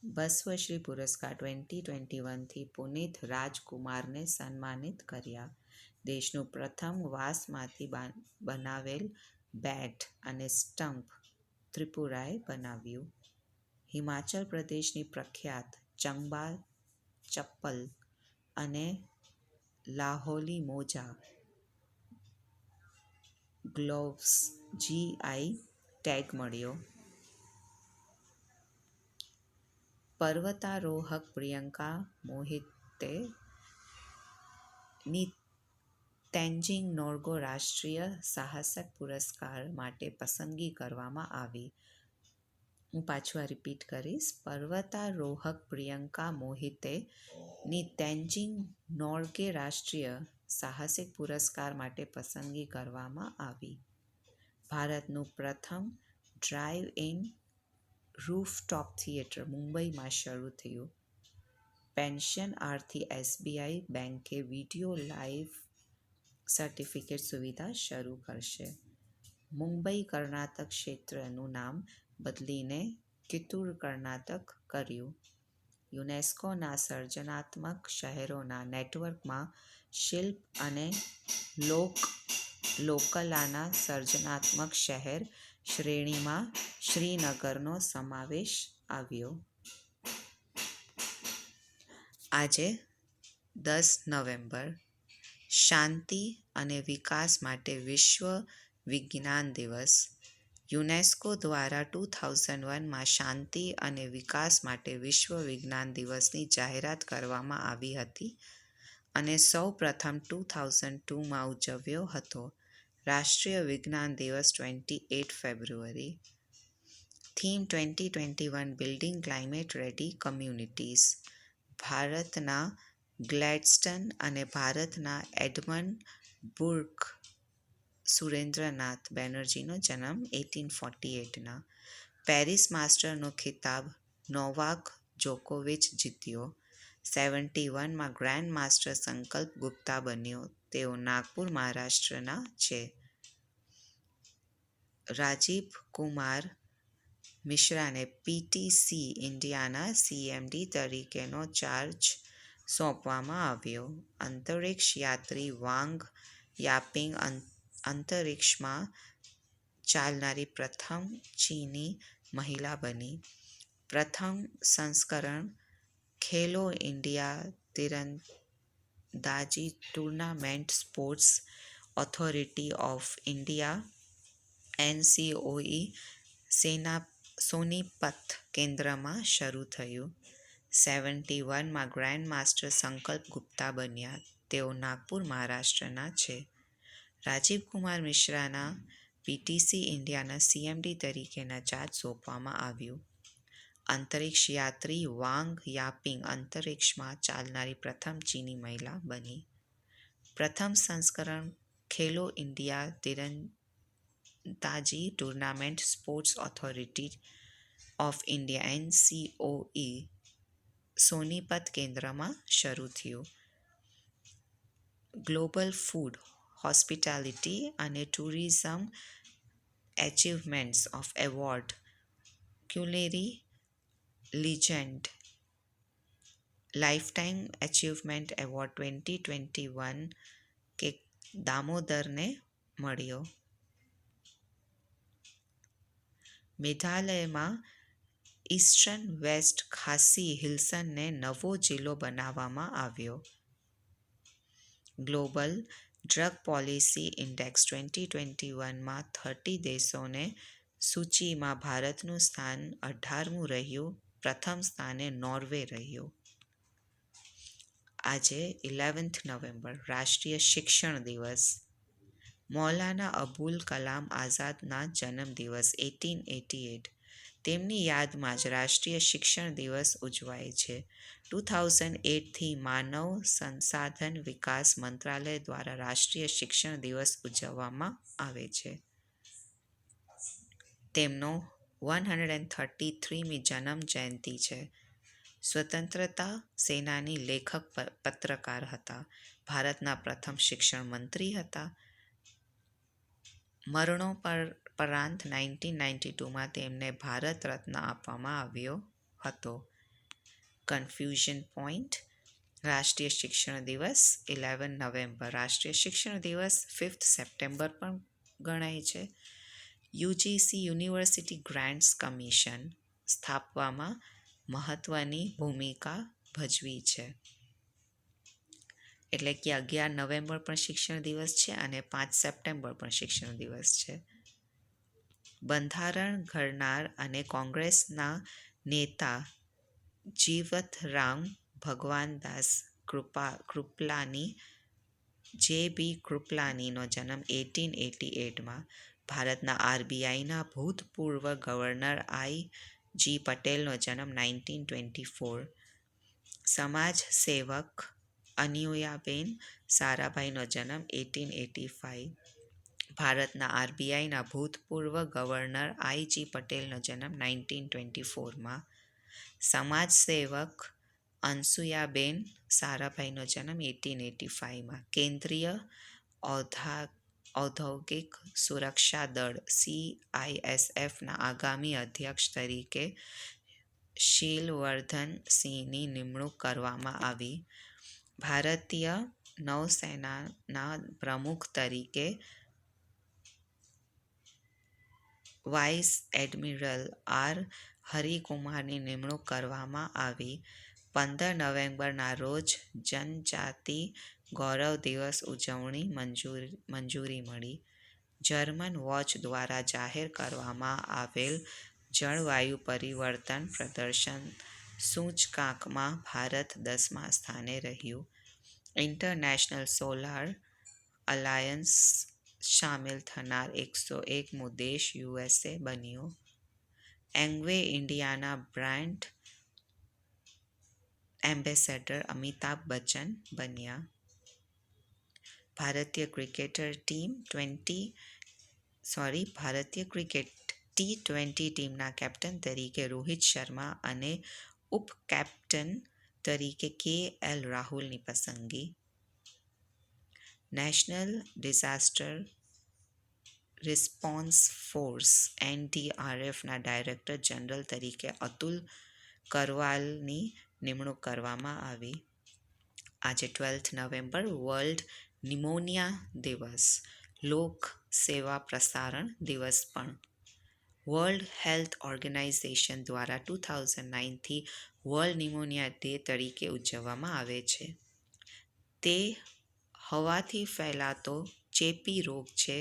બસવશ્રી પુરસ્કાર 2021થી પુનીત રાજકુમારને સન્માનિત કર્યા. દેશનું પ્રથમ વાંસમાંથી બનાવેલ બેટ અને સ્ટમ્પ ત્રિપુરાએ બનાવ્યું. હિમાચલ પ્રદેશની પ્રખ્યાત ચંબા ચપ્પલ અને લાહોલી મોજા ગ્લોવ્સ GI ટેગ મળ્યો. પર્વતારોહક પ્રિયંકા મોહિતે ની તેન્જિંગ નોર્ગે રાષ્ટ્રીય સાહસક પુરસ્કાર માટે પસંદગી કરવામાં આવી. હું પાછું રિપીટ કરીશ. પર્વતારોહક પ્રિયંકા મોહિતે ની તેન્જિંગ નોર્ગે રાષ્ટ્રીય સાહસિક પુરસ્કાર માટે પસંદગી કરવામાં આવી. ભારતનું પ્રથમ ડ્રાઇવ-ઇન રૂફટોપ થિયેટર મુંબઈમાં શરૂ થયું. પેન્શન આર્થી SBI બેંકે વિડિયો લાઇફ સર્ટિફિકેટ સુવિધા શરૂ કરશે. મુંબઈ કર્ણાટક ક્ષેત્રનું નામ બદલીને કિત્તુર કર્ણાટક કર્યું. યુનેસ્કોના સર્જનાત્મક શહેરોના નેટવર્કમાં શિલ્પ અને લોકકલાના સર્જનાત્મક શહેર શ્રેણીમાં શ્રીનગરનો સમાવેશ આવ્યો. આજે 10 નવેમ્બર શાંતિ અને વિકાસ માટે વિશ્વ વિજ્ઞાન દિવસ. યુનેસ્કો દ્વારા 2001માં શાંતિ અને વિકાસ માટે વિશ્વ વિજ્ઞાન દિવસની જાહેરાત કરવામાં આવી હતી અને સૌ પ્રથમ 2002માં ઉજવ્યો હતો. રાષ્ટ્રીય વિજ્ઞાન દિવસ 28 February. Theme 2021 building climate ready communities. ભારતના ગ્લેડસ્ટોન અને ભારતના એડમંડ બુર્ક સુરેન્દ્રનાથ બેનર્જીનો જન્મ 1848ના. પેરિસ માસ્ટરનો ખિતાબ નોવાક જોકોવિચ જીત્યો. 71માં ગ્રાન્ડ માસ્ટર સંકલ્પ ગુપ્તા બન્યો. તેઓ નાગપુર, મહારાષ્ટ્રના છે. રાજીવ કુમાર મિશ્રાને PTC ઇન્ડિયાના CMD તરીકેનો ચાર્જ સોંપવામાં આવ્યો. અંતરિક્ષ યાત્રી વાંગ યાપિંગ અંતરિક્ષમાં ચાલનારી પ્રથમ ચીની મહિલા બની. પ્રથમ સંસ્કરણ ખેલો ઇન્ડિયા તીરંદાજી tournament sports authority of India NCOE Sonipat કેન્દ્રમાં શરૂ થયું. 71માં ગ્રાન્ડ માસ્ટર સંકલ્પ ગુપ્તા બન્યા. તેઓ નાગપુર, મહારાષ્ટ્રના છે. રાજીવ કુમાર મિશ્રાના PTC ઇન્ડિયાના CMD તરીકેના ચાર્જ સોંપવામાં આવ્યું. અંતરિક્ષ યાત્રી વાંગ યાપિંગ અંતરિક્ષમાં ચાલનારી પ્રથમ ચીની મહિલા બની. પ્રથમ સંસ્કરણ ખેલો ઇન્ડિયા તીરંદાજી tournament sports authority of India NCOE Sonipat કેન્દ્રમાં શરૂ થયું. ગ્લોબલ ફૂડ, હોસ્પિટાલિટી અને tourism achievements of award culinary legend lifetime achievement award 2021 K દામોદરને મળ્યો. મેઘાલયમાં ઈસ્ટર્ન વેસ્ટ ખાસી હિલ્સનને નવો જિલ્લો બનાવવામાં આવ્યો. ગ્લોબલ ડ્રગ પોલિસી ઇન્ડેક્સ 2021માં 30 દેશોને સૂચિમાં ભારતનું સ્થાન 18મું રહ્યું. પ્રથમ સ્થાને નોર્વે રહ્યું. આજે 11th નવેમ્બર રાષ્ટ્રીય શિક્ષણ દિવસ. મૌલાના અબુલ કલામ આઝાદના જન્મદિવસ 1888. તેમની યાદમાં જ રાષ્ટ્રીય શિક્ષણ દિવસ ઉજવાય છે. 2008થી માનવ સંસાધન વિકાસ મંત્રાલય દ્વારા રાષ્ટ્રીય શિક્ષણ દિવસ ઉજવવામાં આવે છે. તેમનો 133મી જન્મ જયંતિ છે. સ્વતંત્રતા સેનાની લેખક પત્રકાર હતા. ભારતના પ્રથમ શિક્ષણ મંત્રી હતા. મરણોપરાંત 1992માં તેમને ભારત રત્ન આપવામાં આવ્યો હતો. Confusion point. રાષ્ટ્રીય શિક્ષણ દિવસ 11 નવેમ્બર. રાષ્ટ્રીય શિક્ષણ દિવસ 5th સપ્ટેમ્બર પણ ગણાય છે. યુજીસી યુનિવર્સિટી ગ્રાન્ટ્સ કમિશન સ્થાપવામાં મહત્વની ભૂમિકા ભજવી છે. એટલે કે 11 નવેમ્બર પણ શિક્ષણ દિવસ છે અને 5 સપ્ટેમ્બર પણ શિક્ષણ દિવસ છે. બંધારણ ઘડનાર અને કોંગ્રેસના નેતા જીવતરામ ભગવાનદાસ કૃપલાની જે.બી. કૃપલાનીનો જન્મ 1888માં. ભારતના આરબીઆઈના ભૂતપૂર્વ ગવર્નર આઈ.જી. પટેલનો જન્મ 1924. સમાજ સેવક અનસુયાબેન સારાભાઈનો જન્મ 1885. ભારતના આરબીઆઈના ભૂતપૂર્વ ગવર્નર આઈ.જી. પટેલનો જન્મ 1924માં. સમાજ સેવક અનસુયાબેન સારાભાઈનો જન્મ 1885માં. કેન્દ્રીય ઔદ્યોગિક સુરક્ષા દળ CISFના આગામી અધ્યક્ષ તરીકે શીલવર્ધન સિંહની નિમણૂક કરવામાં આવી. ભારતીય નૌસેનાના પ્રમુખ તરીકે વાઇસ એડમિરલ આર હરિકુમારની નિમણૂક કરવામાં આવી. 15 નવેમ્બરના રોજ જનજાતિ ગૌરવ દિવસ ઉજવણી મંજૂરી મળી. જર્મન વોચ દ્વારા જાહેર કરવામાં આવેલ જળવાયુ પરિવર્તન પ્રદર્શન સૂચકાંકમાં ભારત 10મા સ્થાને રહ્યું. ઇન્ટરનેશનલ સોલાર અલાયન્સ સામેલ થનાર 101મો દેશ USA બન્યો. એંગવે ઇન્ડિયાના બ્રાન્ડ એમ્બેસેડર અમિતાભ બચ્ચન બન્યા. ભારતીય ક્રિકેટ T20 ટીમના કેપ્ટન તરીકે રોહિત શર્મા અને ઉપકેપ્ટન તરીકે KL રાહુલની પસંદગી. નેશનલ ડિઝાસ્ટર રિસ્પોન્સ ફોર્સ NDRFના ડાયરેક્ટર જનરલ તરીકે અતુલ કરવાલની નિમણૂક કરવામાં આવી. આજે 12th નવેમ્બર વર્લ્ડ નિમોનિયા દિવસ. લોક સેવા પ્રસારણ દિવસ પણ. વર્લ્ડ હેલ્થ ઓર્ગેનાઇઝેશન દ્વારા 2009થી વર્લ્ડ નિમોનિયા ડે તરીકે ઉજવવામાં આવે છે. તે હવાથી ફેલાતો ચેપી રોગ છે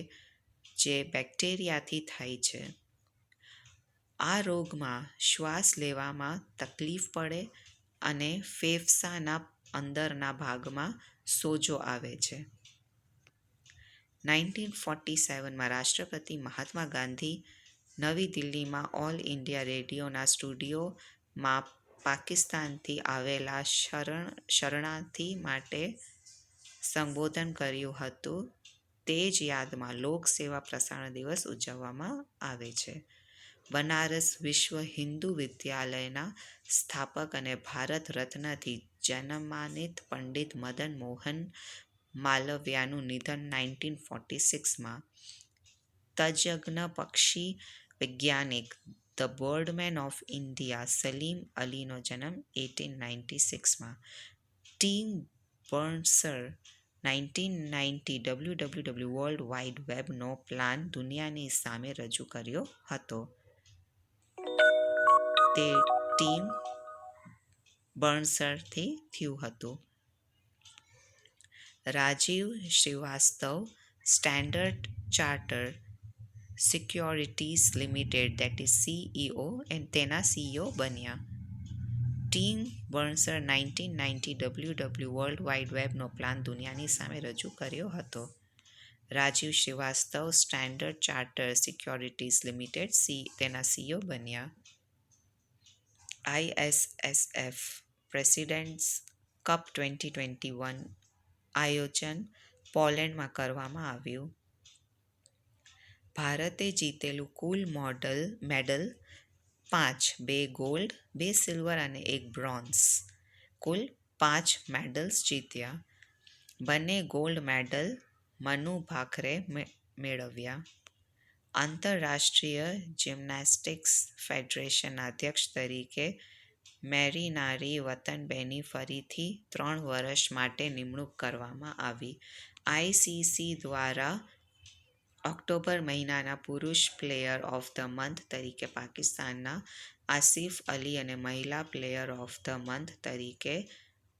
જે બેક્ટેરિયાથી થાય છે. આ રોગમાં શ્વાસ લેવામાં તકલીફ પડે અને ફેફસાના અંદરના ભાગમાં સોજો આવે છે. 1947માં રાષ્ટ્રપિતા મહાત્મા ગાંધી નવી દિલ્હીમાં ઓલ ઇન્ડિયા રેડિયોના સ્ટુડિયોમાં પાકિસ્તાનથી આવેલા શરણાર્થી માટે સંબોધન કર્યું હતું. તે જ યાદમાં લોક સેવા પ્રસારણ દિવસ ઉજવવામાં આવે છે. બનારસ વિશ્વ હિન્દુ વિદ્યાલયના સ્થાપક અને ભારત રત્નથી સન્માનિત પંડિત મદન મોહન માલવિયાનું નિધન 1946માં. તજજ્ઞ પક્ષી વૈજ્ઞાનિક the birdman of India Salim અલીનો જન્મ 1896માં. Tim Berners 1990 WWW world wide વેબનો પ્લાન દુનિયાની સામે રજૂ કર્યો હતો. તે ટીમ બર્ન્સરથી થયું હતું. Rajiv Srivastava standard chartered securities limited that is CEO તેના CEO બન્યા. Tim Berners 1990 WW world wide વેબનો પ્લાન દુનિયાની સામે રજૂ કર્યો હતો. Rajiv Srivastava standard chartered securities limited તેના CEO બન્યા. ISSF પ્રેસિડેન્ટ્સ કપ 2021 આયોજન પોલેન્ડમાં કરવામાં આવ્યું. ભારતે જીતેલું કુલ મેડલ 5, 2 ગોલ્ડ, 2 સિલ્વર અને 1 બ્રોન્ઝ, કુલ 5 મેડલ્સ જીત્યા. બંને ગોલ્ડ મેડલ મનુ ભાકરે મેળવ્યા. આંતરરાષ્ટ્રીય જિમ્નેસ્ટિક્સ ફેડરેશનના અધ્યક્ષ તરીકે મેરીનારી વતનબેની ફરીથી 3 વર્ષ માટે નિમણૂક કરવામાં આવી. ICC દ્વારા ઓક્ટોબર મહિનાના પુરુષ પ્લેયર ઓફ ધ મંથ તરીકે પાકિસ્તાનના આસિફ અલી અને મહિલા પ્લેયર ઓફ ધ મંથ તરીકે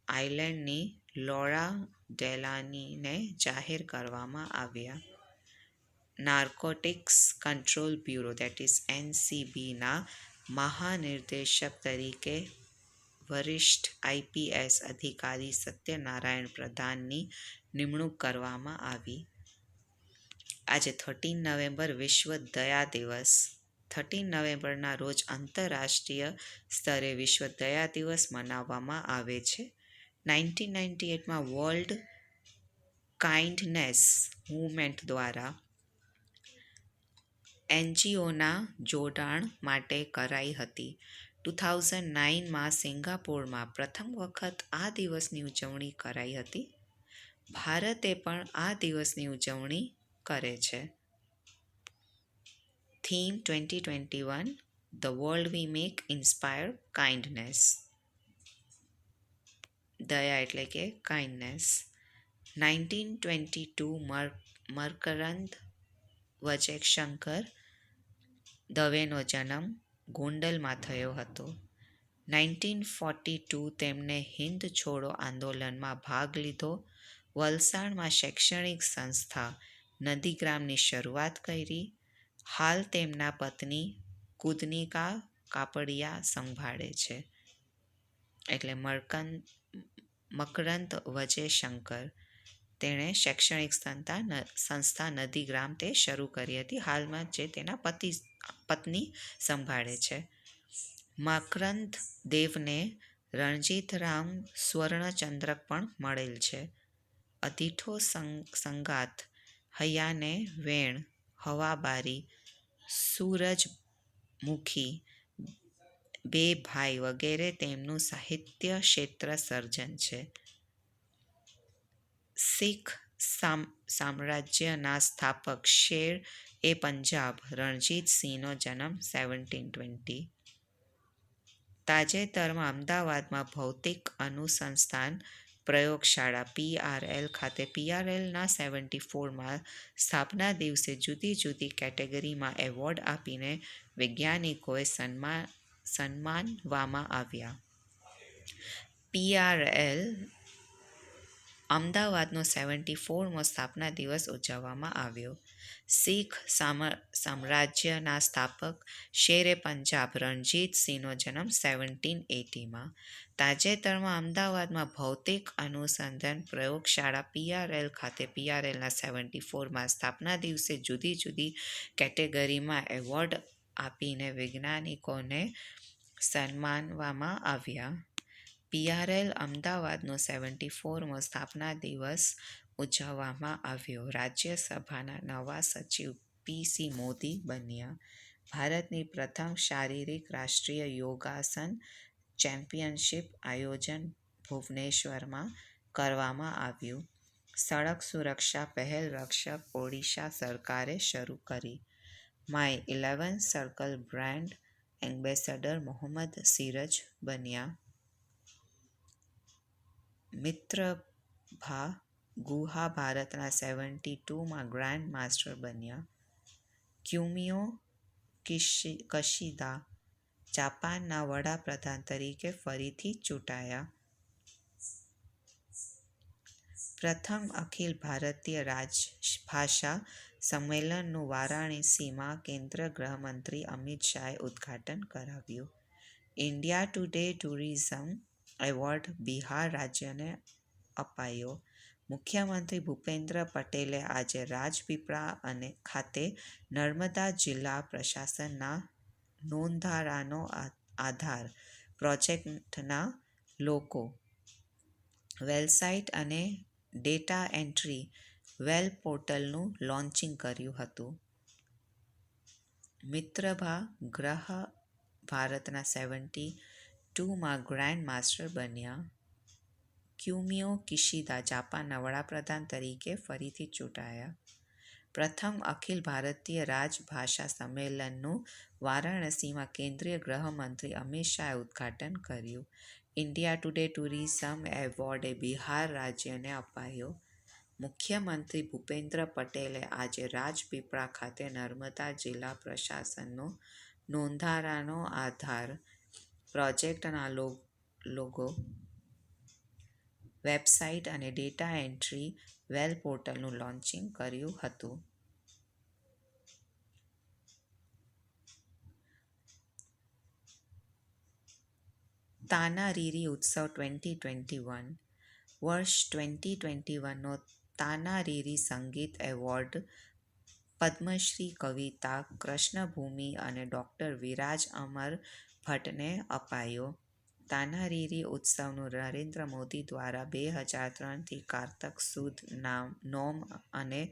આયર્લેન્ડની લૌરા ડેલાનીને જાહેર કરવામાં આવ્યા. Narcotics control bureau that is NCBના મહાનિર્દેશક તરીકે વરિષ્ઠ IPS અધિકારી સત્યનારાયણ પ્રધાનની નિમણૂક કરવામાં આવી. આજે 13 નવેમ્બર વિશ્વ દયા દિવસ. 13 નવેમ્બરના રોજ આંતરરાષ્ટ્રીય સ્તરે વિશ્વ દયા દિવસ મનાવવામાં આવે છે. 1998માં વર્લ્ડ કાઇન્ડનેસ મૂવમેન્ટ દ્વારા NGOના જોડાણ માટે કરાઈ હતી. 2009માં સિંગાપોરમાં પ્રથમ વખત આ દિવસની ઉજવણી કરાઈ હતી. ભારતે પણ આ દિવસની ઉજવણી કરે છે. Theme 2021 the world we make inspire kindness. દયા એટલે કે કાઇન્ડનેસ. 1922 મકરંદ વજેશંકર દવેનો જન્મ ગોંડલમાં થયો હતો. 1942 તેમણે હિંદ છોડો આંદોલનમાં ભાગ લીધો. વલસાડમાં શૈક્ષણિક સંસ્થા નંદીગ્રામની શરૂઆત કરી. હાલ તેમના પત્ની કુદનિકા કાપડિયા સંભાળે છે. એટલે મકરંદ વજેશંકર તેણે શૈક્ષણિક સંસ્થા નંદીગ્રામ તે શરૂ કરી હતી. હાલમાં જે તેના પત્ની સંભાળે છે. મકરંદ દેવને રણજીતરામ સ્વર્ણચંદ્રક પણ મળેલ છે. અધીઠો સંગાત હૈયાને વેણ હવાબારી સૂરજમુખી બે ભાઈ વગેરે તેમનું સાહિત્ય ક્ષેત્ર સર્જન છે. શીખ સામ્રાજ્યના સ્થાપક શેર એ પંજાબ રણજીત સિંહનો જન્મ 1720. તાજેતરમાં અમદાવાદમાં ભૌતિક અનુસંધાન પ્રયોગશાળા PRL ખાતે PRLના 74માં સ્થાપના દિવસે જુદી જુદી કેટેગરીમાં એવોર્ડ આપીને વૈજ્ઞાનિકોએ સન્માનવામાં આવ્યા. PRL અમદાવાદનો 74મો સ્થાપના દિવસ ઉજવવામાં આવ્યો. શીખ સામ્રાજ્યના સ્થાપક શેરે પંજાબ રણજીત સિંહનો જન્મ 1780માં. તાજેતરમાં અમદાવાદમાં ભૌતિક અનુસંધાન પ્રયોગશાળા PRL ખાતે PRLના 74માં સ્થાપના દિવસે જુદી જુદી કેટેગરીમાં એવોર્ડ આપીને વૈજ્ઞાનિકોને સન્માનવામાં આવ્યા. PRL અમદાવાદનો 74મો સ્થાપના દિવસ ઉજવવામાં આવ્યો. રાજ્યસભાના નવા સચિવ PC મોદી બન્યા. ભારતની પ્રથમ શારીરિક રાષ્ટ્રીય યોગાસન ચેમ્પિયનશિપ આયોજન ભુવનેશ્વરમાં કરવામાં આવ્યું. સડક સુરક્ષા પહેલ રક્ષક ઓડિશા સરકારે શરૂ કરી. My 11 circle brand ambassador Mohammed Siraj બન્યા. મિત્રભા ગુહા ભારતના 72માં ગ્રાન્ડ માસ્ટર બન્યા. ક્યુમિયો કશિદા જાપાનના વડાપ્રધાન તરીકે ફરીથી ચૂંટાયા. પ્રથમ અખિલ ભારતીય રાજભાષા સંમેલનનું વારાણસીમાં કેન્દ્રીય ગૃહમંત્રી અમિત શાહે ઉદ્ઘાટન કરાવ્યું. India today tourism award Bihar રાજ્યને અપાયો. મુખ્યમંત્રી ભૂપેન્દ્ર પટેલે આજે રાજપીપળા ખાતે નર્મદા જિલ્લા પ્રશાસનના નોંધારાનો આધાર પ્રોજેક્ટના લોગો, વેબસાઇટ અને ડેટા એન્ટ્રી વેલ પોર્ટલનું લોન્ચિંગ કર્યું હતું. મિત્રભા ગ્રહ ભારતના 72માં ગ્રાન્ડ માસ્ટર બન્યા. ક્યુમિયો કિશિદા જાપાનના વડાપ્રધાન તરીકે ફરીથી ચૂંટાયા. પ્રથમ અખિલ ભારતીય રાજભાષા સંમેલનનું વારાણસીમાં કેન્દ્રીય ગૃહમંત્રી અમિત શાહે ઉદ્ઘાટન કર્યું. India today tourism award Bihar રાજ્યને અપાયો. મુખ્યમંત્રી ભૂપેન્દ્ર પટેલે આજે રાજપીપળા ખાતે નર્મદા જિલ્લા પ્રશાસનનો નોંધારાનો આધાર પ્રોજેક્ટના લોગો, વેબસાઇટ અને ડેટા એન્ટ્રી વેલ પોર્ટલનું લોન્ચિંગ કર્યું હતું. તાનારીરી ઉત્સવ 2021 વર્ષ 2021નો તાનારીરી સંગીત એવોર્ડ પદ્મશ્રી કવિતા કૃષ્ણભૂમિ અને ડૉ. વિરાજ અમર ભટ્ટને અપાયો. તાનારીરી ઉત્સવનું નરેન્દ્ર મોદી દ્વારા 2003થી કારતક સુદ નોમ અને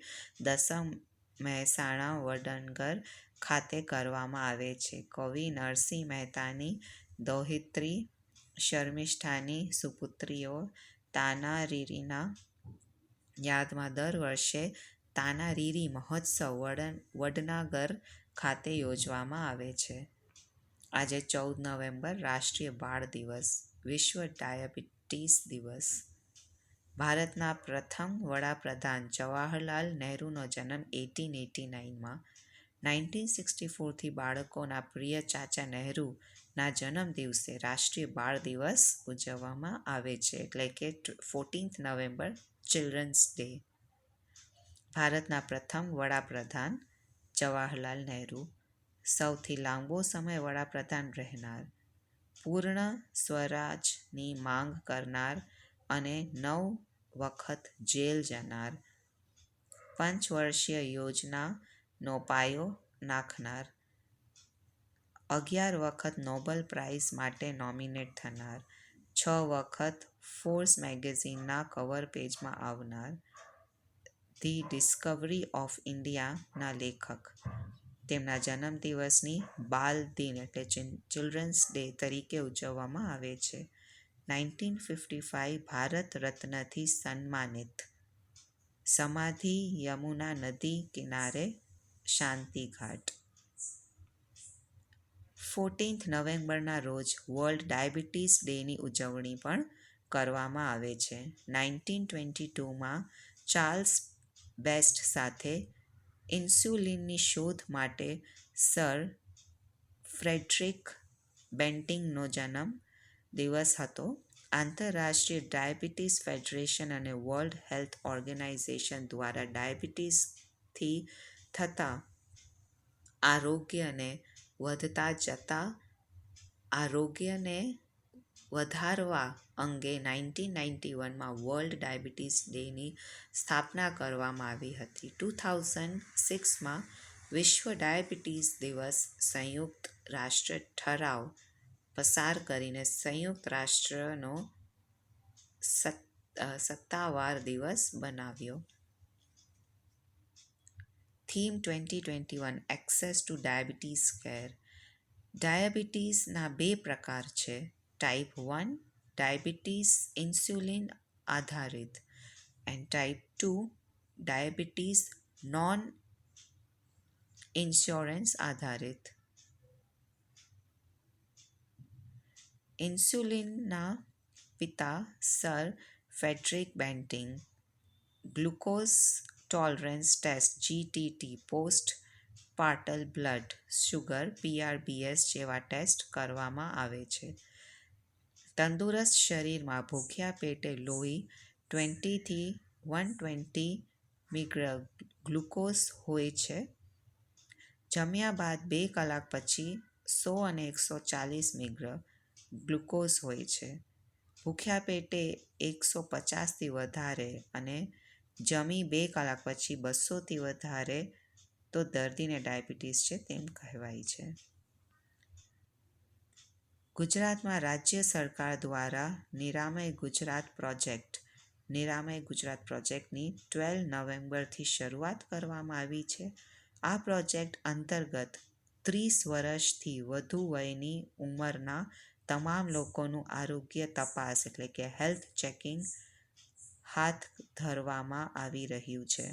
દસમ મહેસાણા વડનગર ખાતે કરવામાં આવે છે. કવિ નરસિંહ મહેતાની દૌહિત્રી શર્મિષ્ઠાની સુપુત્રીઓ તાનારીરીના યાદમાં દર વર્ષે તાનારીરી મહોત્સવ વડનગર ખાતે યોજવામાં આવે છે. આજે 14 નવેમ્બર રાષ્ટ્રીય બાળ દિવસ, વિશ્વ ડાયાબિટીસ દિવસ. ભારતના પ્રથમ વડાપ્રધાન જવાહરલાલ નહેરુનો જન્મ 1889માં. 1964થી બાળકોના પ્રિય ચાચા નહેરુના જન્મદિવસે રાષ્ટ્રીય બાળ દિવસ ઉજવવામાં આવે છે, એટલે કે 14 નવેમ્બર ચિલ્ડ્રન્સ ડે. ભારતના પ્રથમ વડાપ્રધાન જવાહરલાલ નહેરુ. સૌથી લાંબો સમય વડાપ્રધાન રહેનાર. પૂર્ણ સ્વરાજની માંગ કરનાર અને 9 વખત જેલ જનાર. પંચવર્ષીય યોજનાનો પાયો નાખનાર. 11 વખત નોબેલ પ્રાઇઝ માટે નોમિનેટ થનાર. 6 વખત ફોર્બ્સ મેગેઝિનના કવર પેજમાં આવનાર. ધી ડિસ્કવરી ઓફ ઇન્ડિયાના લેખક. તેમના જન્મદિવસની બાલ દિન એટલે ચિલ્ડ્રન્સ ડે તરીકે ઉજવવામાં આવે છે. 1955 ભારત રત્નથી સન્માનિત. સમાધિ યમુના નદી કિનારે, શાંતિઘાટ. 14 નવેમ્બરના રોજ વર્લ્ડ ડાયાબિટીસ ડેની ઉજવણી પણ કરવામાં આવે છે. 1922માં ચાર્લ્સ બેસ્ટ સાથે ઇન્સ્યુલિનની શોધ માટે સર ફ્રેડરિક બેન્ટિંગનો જન્મ દિવસ હતો. આંતરરાષ્ટ્રીય ડાયાબિટીસ ફેડરેશન અને વર્લ્ડ હેલ્થ ઓર્ગેનાઇઝેશન દ્વારા ડાયાબિટીસથી થતા આરોગ્યને વધતા જતા આરોગ્યને વધારવા અંગે 1991માં વર્લ્ડ ડાયાબિટીસ ડેની સ્થાપના કરવામાં આવી હતી. 2006માં વિશ્વ ડાયાબિટીસ દિવસ સંયુક્ત રાષ્ટ્ર ઠરાવ પસાર કરીને સંયુક્ત રાષ્ટ્રનો સત્તાવાર દિવસ બનાવ્યો. Theme 2021 access to diabetes care. ડાયાબિટીસના 2 પ્રકાર છે. ટાઈપ 1 ડાયાબિટીસ ઇન્સ્યુલિન આધારિત and type 2 diabetes non insurance આધારિત. ઇન્સ્યુલિનના પિતા sir Frederick Banting. Glucose tolerance test GTT post prandial blood sugar PRBS જેવા ટેસ્ટ કરવામાં આવે છે. તંદુરસ્ત શરીરમાં ભૂખ્યા પેટે લોહી 20 થી 120 મિગ્ર ગ્લુકોઝ હોય છે. જમ્યા બાદ 2 કલાક પછી 100 અને 140 મિગ્ર ગ્લુકોઝ હોય છે. ભૂખ્યા પેટે 150થી વધારે અને જમી 2 કલાક પછી 200થી વધારે તો દર્દીને ડાયાબિટીસ છે તેમ કહેવાય છે. ગુજરાતમાં રાજ્ય સરકાર દ્વારા નિરામય ગુજરાત પ્રોજેક્ટની 12 નવેમ્બરથી શરૂઆત કરવામાં આવી છે. આ પ્રોજેક્ટ અંતર્ગત 30 વર્ષથી વધુ વયની ઉંમરના તમામ લોકોનું આરોગ્ય તપાસ એટલે કે હેલ્થ ચેકિંગ હાથ ધરવામાં આવી રહ્યું છે.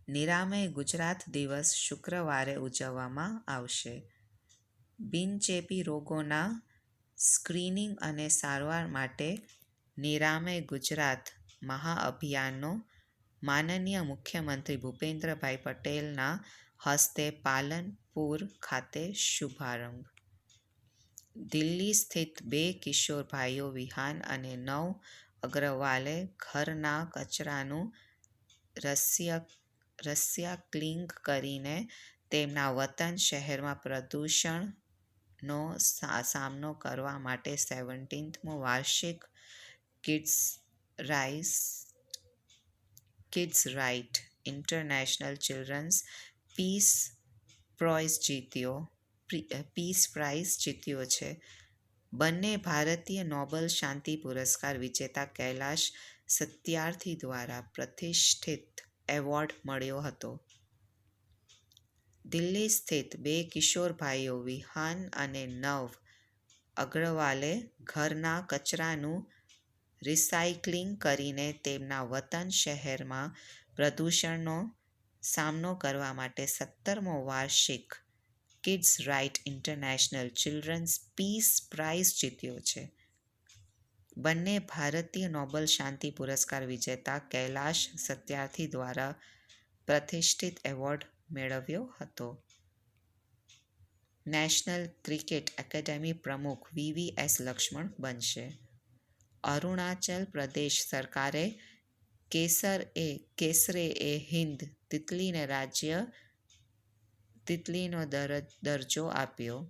નિરામય ગુજરાત દિવસ શુક્રવારે ઉજવવામાં આવશે. બિનચેપી રોગોના સ્ક્રીનિંગ અને સારવાર માટે નિરામય ગુજરાત મહાઅભિયાનનો માનનીય મુખ્યમંત્રી ભૂપેન્દ્રભાઈ પટેલના હસ્તે પાલનપુર ખાતે શુભારંભ. દિલ્હી સ્થિત 2 કિશોર ભાઈઓ વિહાન અને નવ અગ્રવાલે ઘરના કચરાનું રિસાયક્લિંગ કરીને તેમના વતન શહેરમાં પ્રદૂષણનો સામનો કરવા માટે 17મો વાર્ષિક kids right international children's peace prize જીત્યો છે. બંને ભારતીય નોબેલ શાંતિ પુરસ્કાર વિજેતા કૈલાશ સત્યાર્થી દ્વારા પ્રતિષ્ઠિત એવોર્ડ મળ્યો હતો. દિલ્હી સ્થિત 2 કિશોર ભાઈઓ વિહાન અને નવ અગ્રવાલે ઘરના કચરાનું રિસાયક્લિંગ કરીને તેમના વતન શહેરમાં પ્રદૂષણનો સામનો કરવા માટે 17મો વાર્ષિક kids right international children's peace prize જીત્યો છે. બંને ભારતીય નોબેલ શાંતિ પુરસ્કાર વિજેતા કૈલાશ સત્યાર્થી દ્વારા પ્રતિષ્ઠિત એવોર્ડ મેળવ્યો હતો. નેશનલ ક્રિકેટ એકેડેમી પ્રમુખ VVS લક્ષ્મણ બનશે. અરુણાચલ પ્રદેશ સરકારે કેસરે-એ-હિંદ તિતલીને રાજ્ય તિતલીનો દરજ્જો આપ્યો.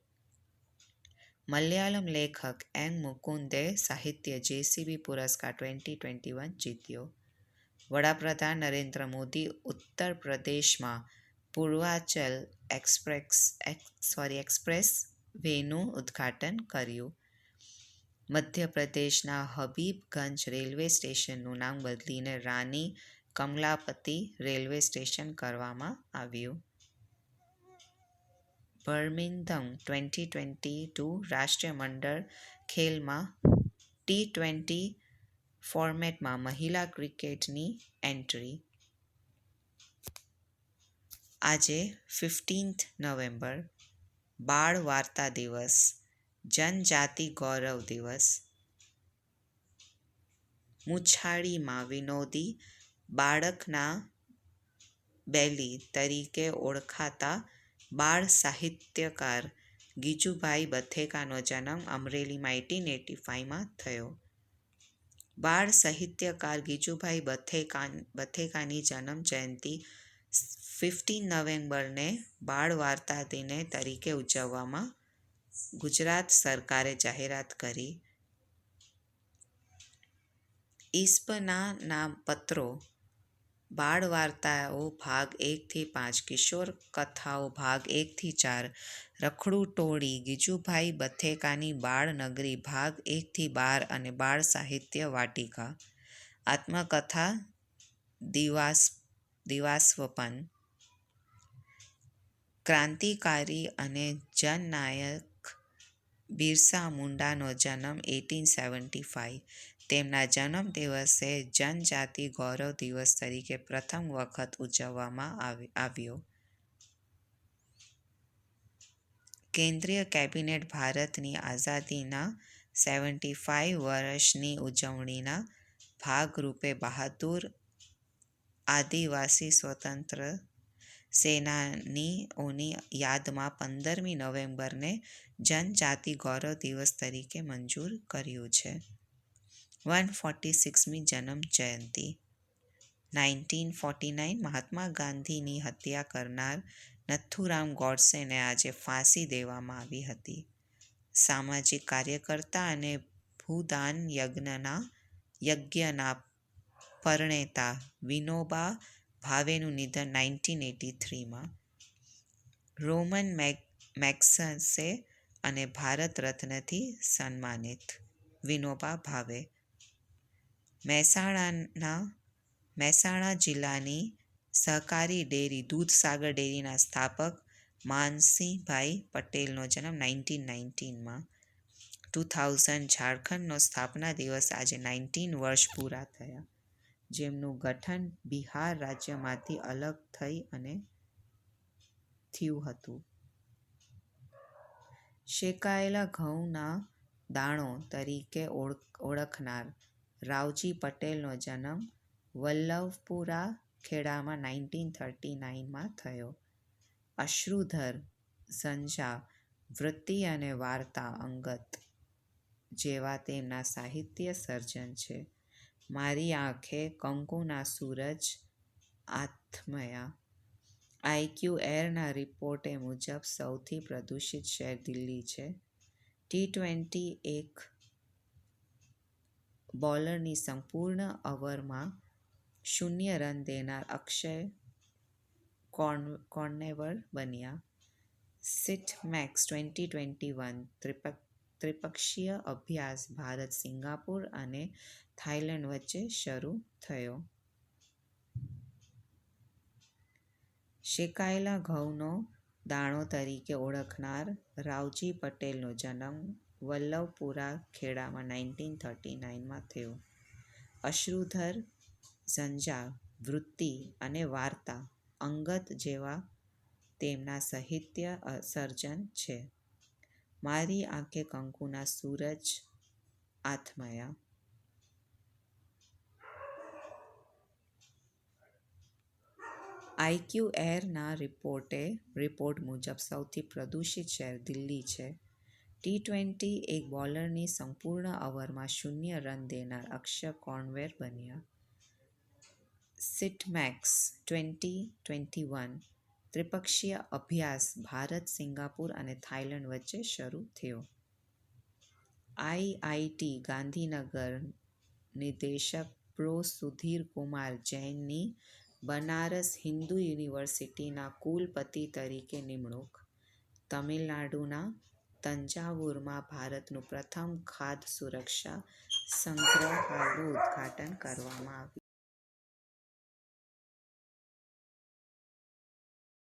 મલયાલમ લેખક એમ. મુકુંદે સાહિત્ય JCB પુરસ્કાર 2021 જીત્યો. વડાપ્રધાન નરેન્દ્ર મોદી ઉત્તર પ્રદેશમાં પૂર્વાંચલ એક્સપ્રેસ વેનું ઉદ્ઘાટન કર્યું. મધ્યપ્રદેશના હબીબગંજ રેલવે સ્ટેશનનું નામ બદલીને રાની કમલાપતિ રેલવે સ્ટેશન કરવામાં આવ્યું. બર્મિંઘમ 2022 રાષ્ટ્રમંડળ ખેલમાં T20 ફોર્મેટમાં મહિલા ક્રિકેટની એન્ટ્રી. આજે 15 નવેમ્બર બાળ વાર્તા દિવસ, જનજાતિ ગૌરવ દિવસ. મુછાળીમાં વિનોદી બાળકના બેલી તરીકે ઓળખાતા બાળ સાહિત્યકાર ગીજુભાઈ બથેકાનો જન્મ અમરેલીમાં 1885માં થયો. બાળ સાહિત્યકાર ગીજુભાઈ બથેકાની જન્મ જયંતિ 15 નવેમ્બરને બાળ વાર્તા દિન તરીકે ઉજવવામાં ગુજરાત સરકારે જાહેરાત કરી. ઈસપના પત્રો બાળ વાર્તાઓ ભાગ 1-5, કિશોર કથાઓ ભાગ 1-4, રખડુ ટોળી, ગીજુભાઈ બથેકાની બાળનગરી ભાગ 1-12 અને બાળ સાહિત્ય વાટિકા. આત્મકથા દિવાસ્વપન. ક્રાંતિકારી અને જનનાયક બિરસા મુંડાનો જન્મ 1875. તેમના જન્મ દિવસે જનજાતિ ગૌરવ દિવસ તરીકે પ્રથમ વખત ઉજવવામાં આવ્યો. કેન્દ્રીય કેબિનેટ ભારતની આઝાદીના 75 વર્ષની ઉજવણીના ભાગરૂપે બહાદુર આદિવાસી સેનાનીઓની યાદમાં 15મી નવેમ્બરને જનજાતિ ગૌરવ દિવસ તરીકે મંજૂર કર્યું છે. 146મી જન્મ જયંતિ. 1949 મહાત્મા ગાંધીની હત્યા કરનાર નથુરામ ગોડસેને આજે ફાંસી દેવામાં આવી હતી. સામાજિક કાર્યકર્તા અને ભૂદાન યજ્ઞના પ્રણેતા વિનોબા ભાવેનું નિધન 1983માં. રોમન મેગ્સસે અને ભારત રત્નથી સન્માનિત. વિનોબા ભાવે. મહેસાણા જિલ્લાની સહકારી ડેરી દૂધસાગર ડેરીના સ્થાપક માનસિંહભાઈ પટેલનો જન્મ 1919માં. 2000 ઝારખંડનો સ્થાપના દિવસ આજે 19 વર્ષ પૂરા થયા, જેમનું ગઠન બિહાર રાજ્યમાંથી અલગ થઈ અને થયું હતું. શેકાયેલા ઘઉંના દાણો તરીકે ઓળખનાર રાવજી પટેલનો જન્મ વલ્લભપુરા ખેડામાં 1939માં થયો. અશ્રુધર ઝંઝા વૃત્તિ અને વાર્તા અંગત જેવા તેમના સાહિત્ય સર્જન છે. મારી આંખે કંકુના સૂરજ આથમયા. IQAirના રિપોર્ટ મુજબ સૌથી પ્રદૂષિત શહેર દિલ્હી છે. T20 એક બોલરની સંપૂર્ણ ઓવરમાં 0 રન દેનાર અક્ષર કોર્નેવર બન્યા. સિટમેક્સ 2021 ત્રિપક્ષીય અભ્યાસ ભારત, સિંગાપુર અને થાઇલેન્ડ વચ્ચે શરૂ થયો. શેકાયેલા ઘઉંનો દાણો તરીકે ઓળખનાર રાવજી પટેલનો જન્મ વલ્લભપુરા ખેડામાં 1939માં થયો. અશ્રુધર ઝંઝા વૃત્તિ અને વાર્તા અંગત જેવા તેમના સાહિત્ય સર્જન છે. મારી આંખે કંકુના સૂરજ આથમયા. IQAirના રિપોર્ટ મુજબ સૌથી પ્રદૂષિત શહેર દિલ્હી છે. T20 એક બોલરની સંપૂર્ણ ઓવરમાં 0 રન દેનાર અક્ષર કોર્નેવર બન્યા. સિટમેક્સ 2021 ત્રિપક્ષીય અભ્યાસ ભારત, સિંગાપુર અને થાઇલેન્ડ વચ્ચે શરૂ થયો. IIT ગાંધીનગર નિદેશક પ્રો. સુધીર કુમાર જૈનની બનારસ હિન્દુ યુનિવર્સિટીના કુલપતિ તરીકે નિમણૂક. તમિલનાડુના તંજાવુરમાં ભારતનું પ્રથમ ખાદ્ય સુરક્ષા સંગ્રહાલયનું ઉદ્ઘાટન કરવામાં આવ્યું.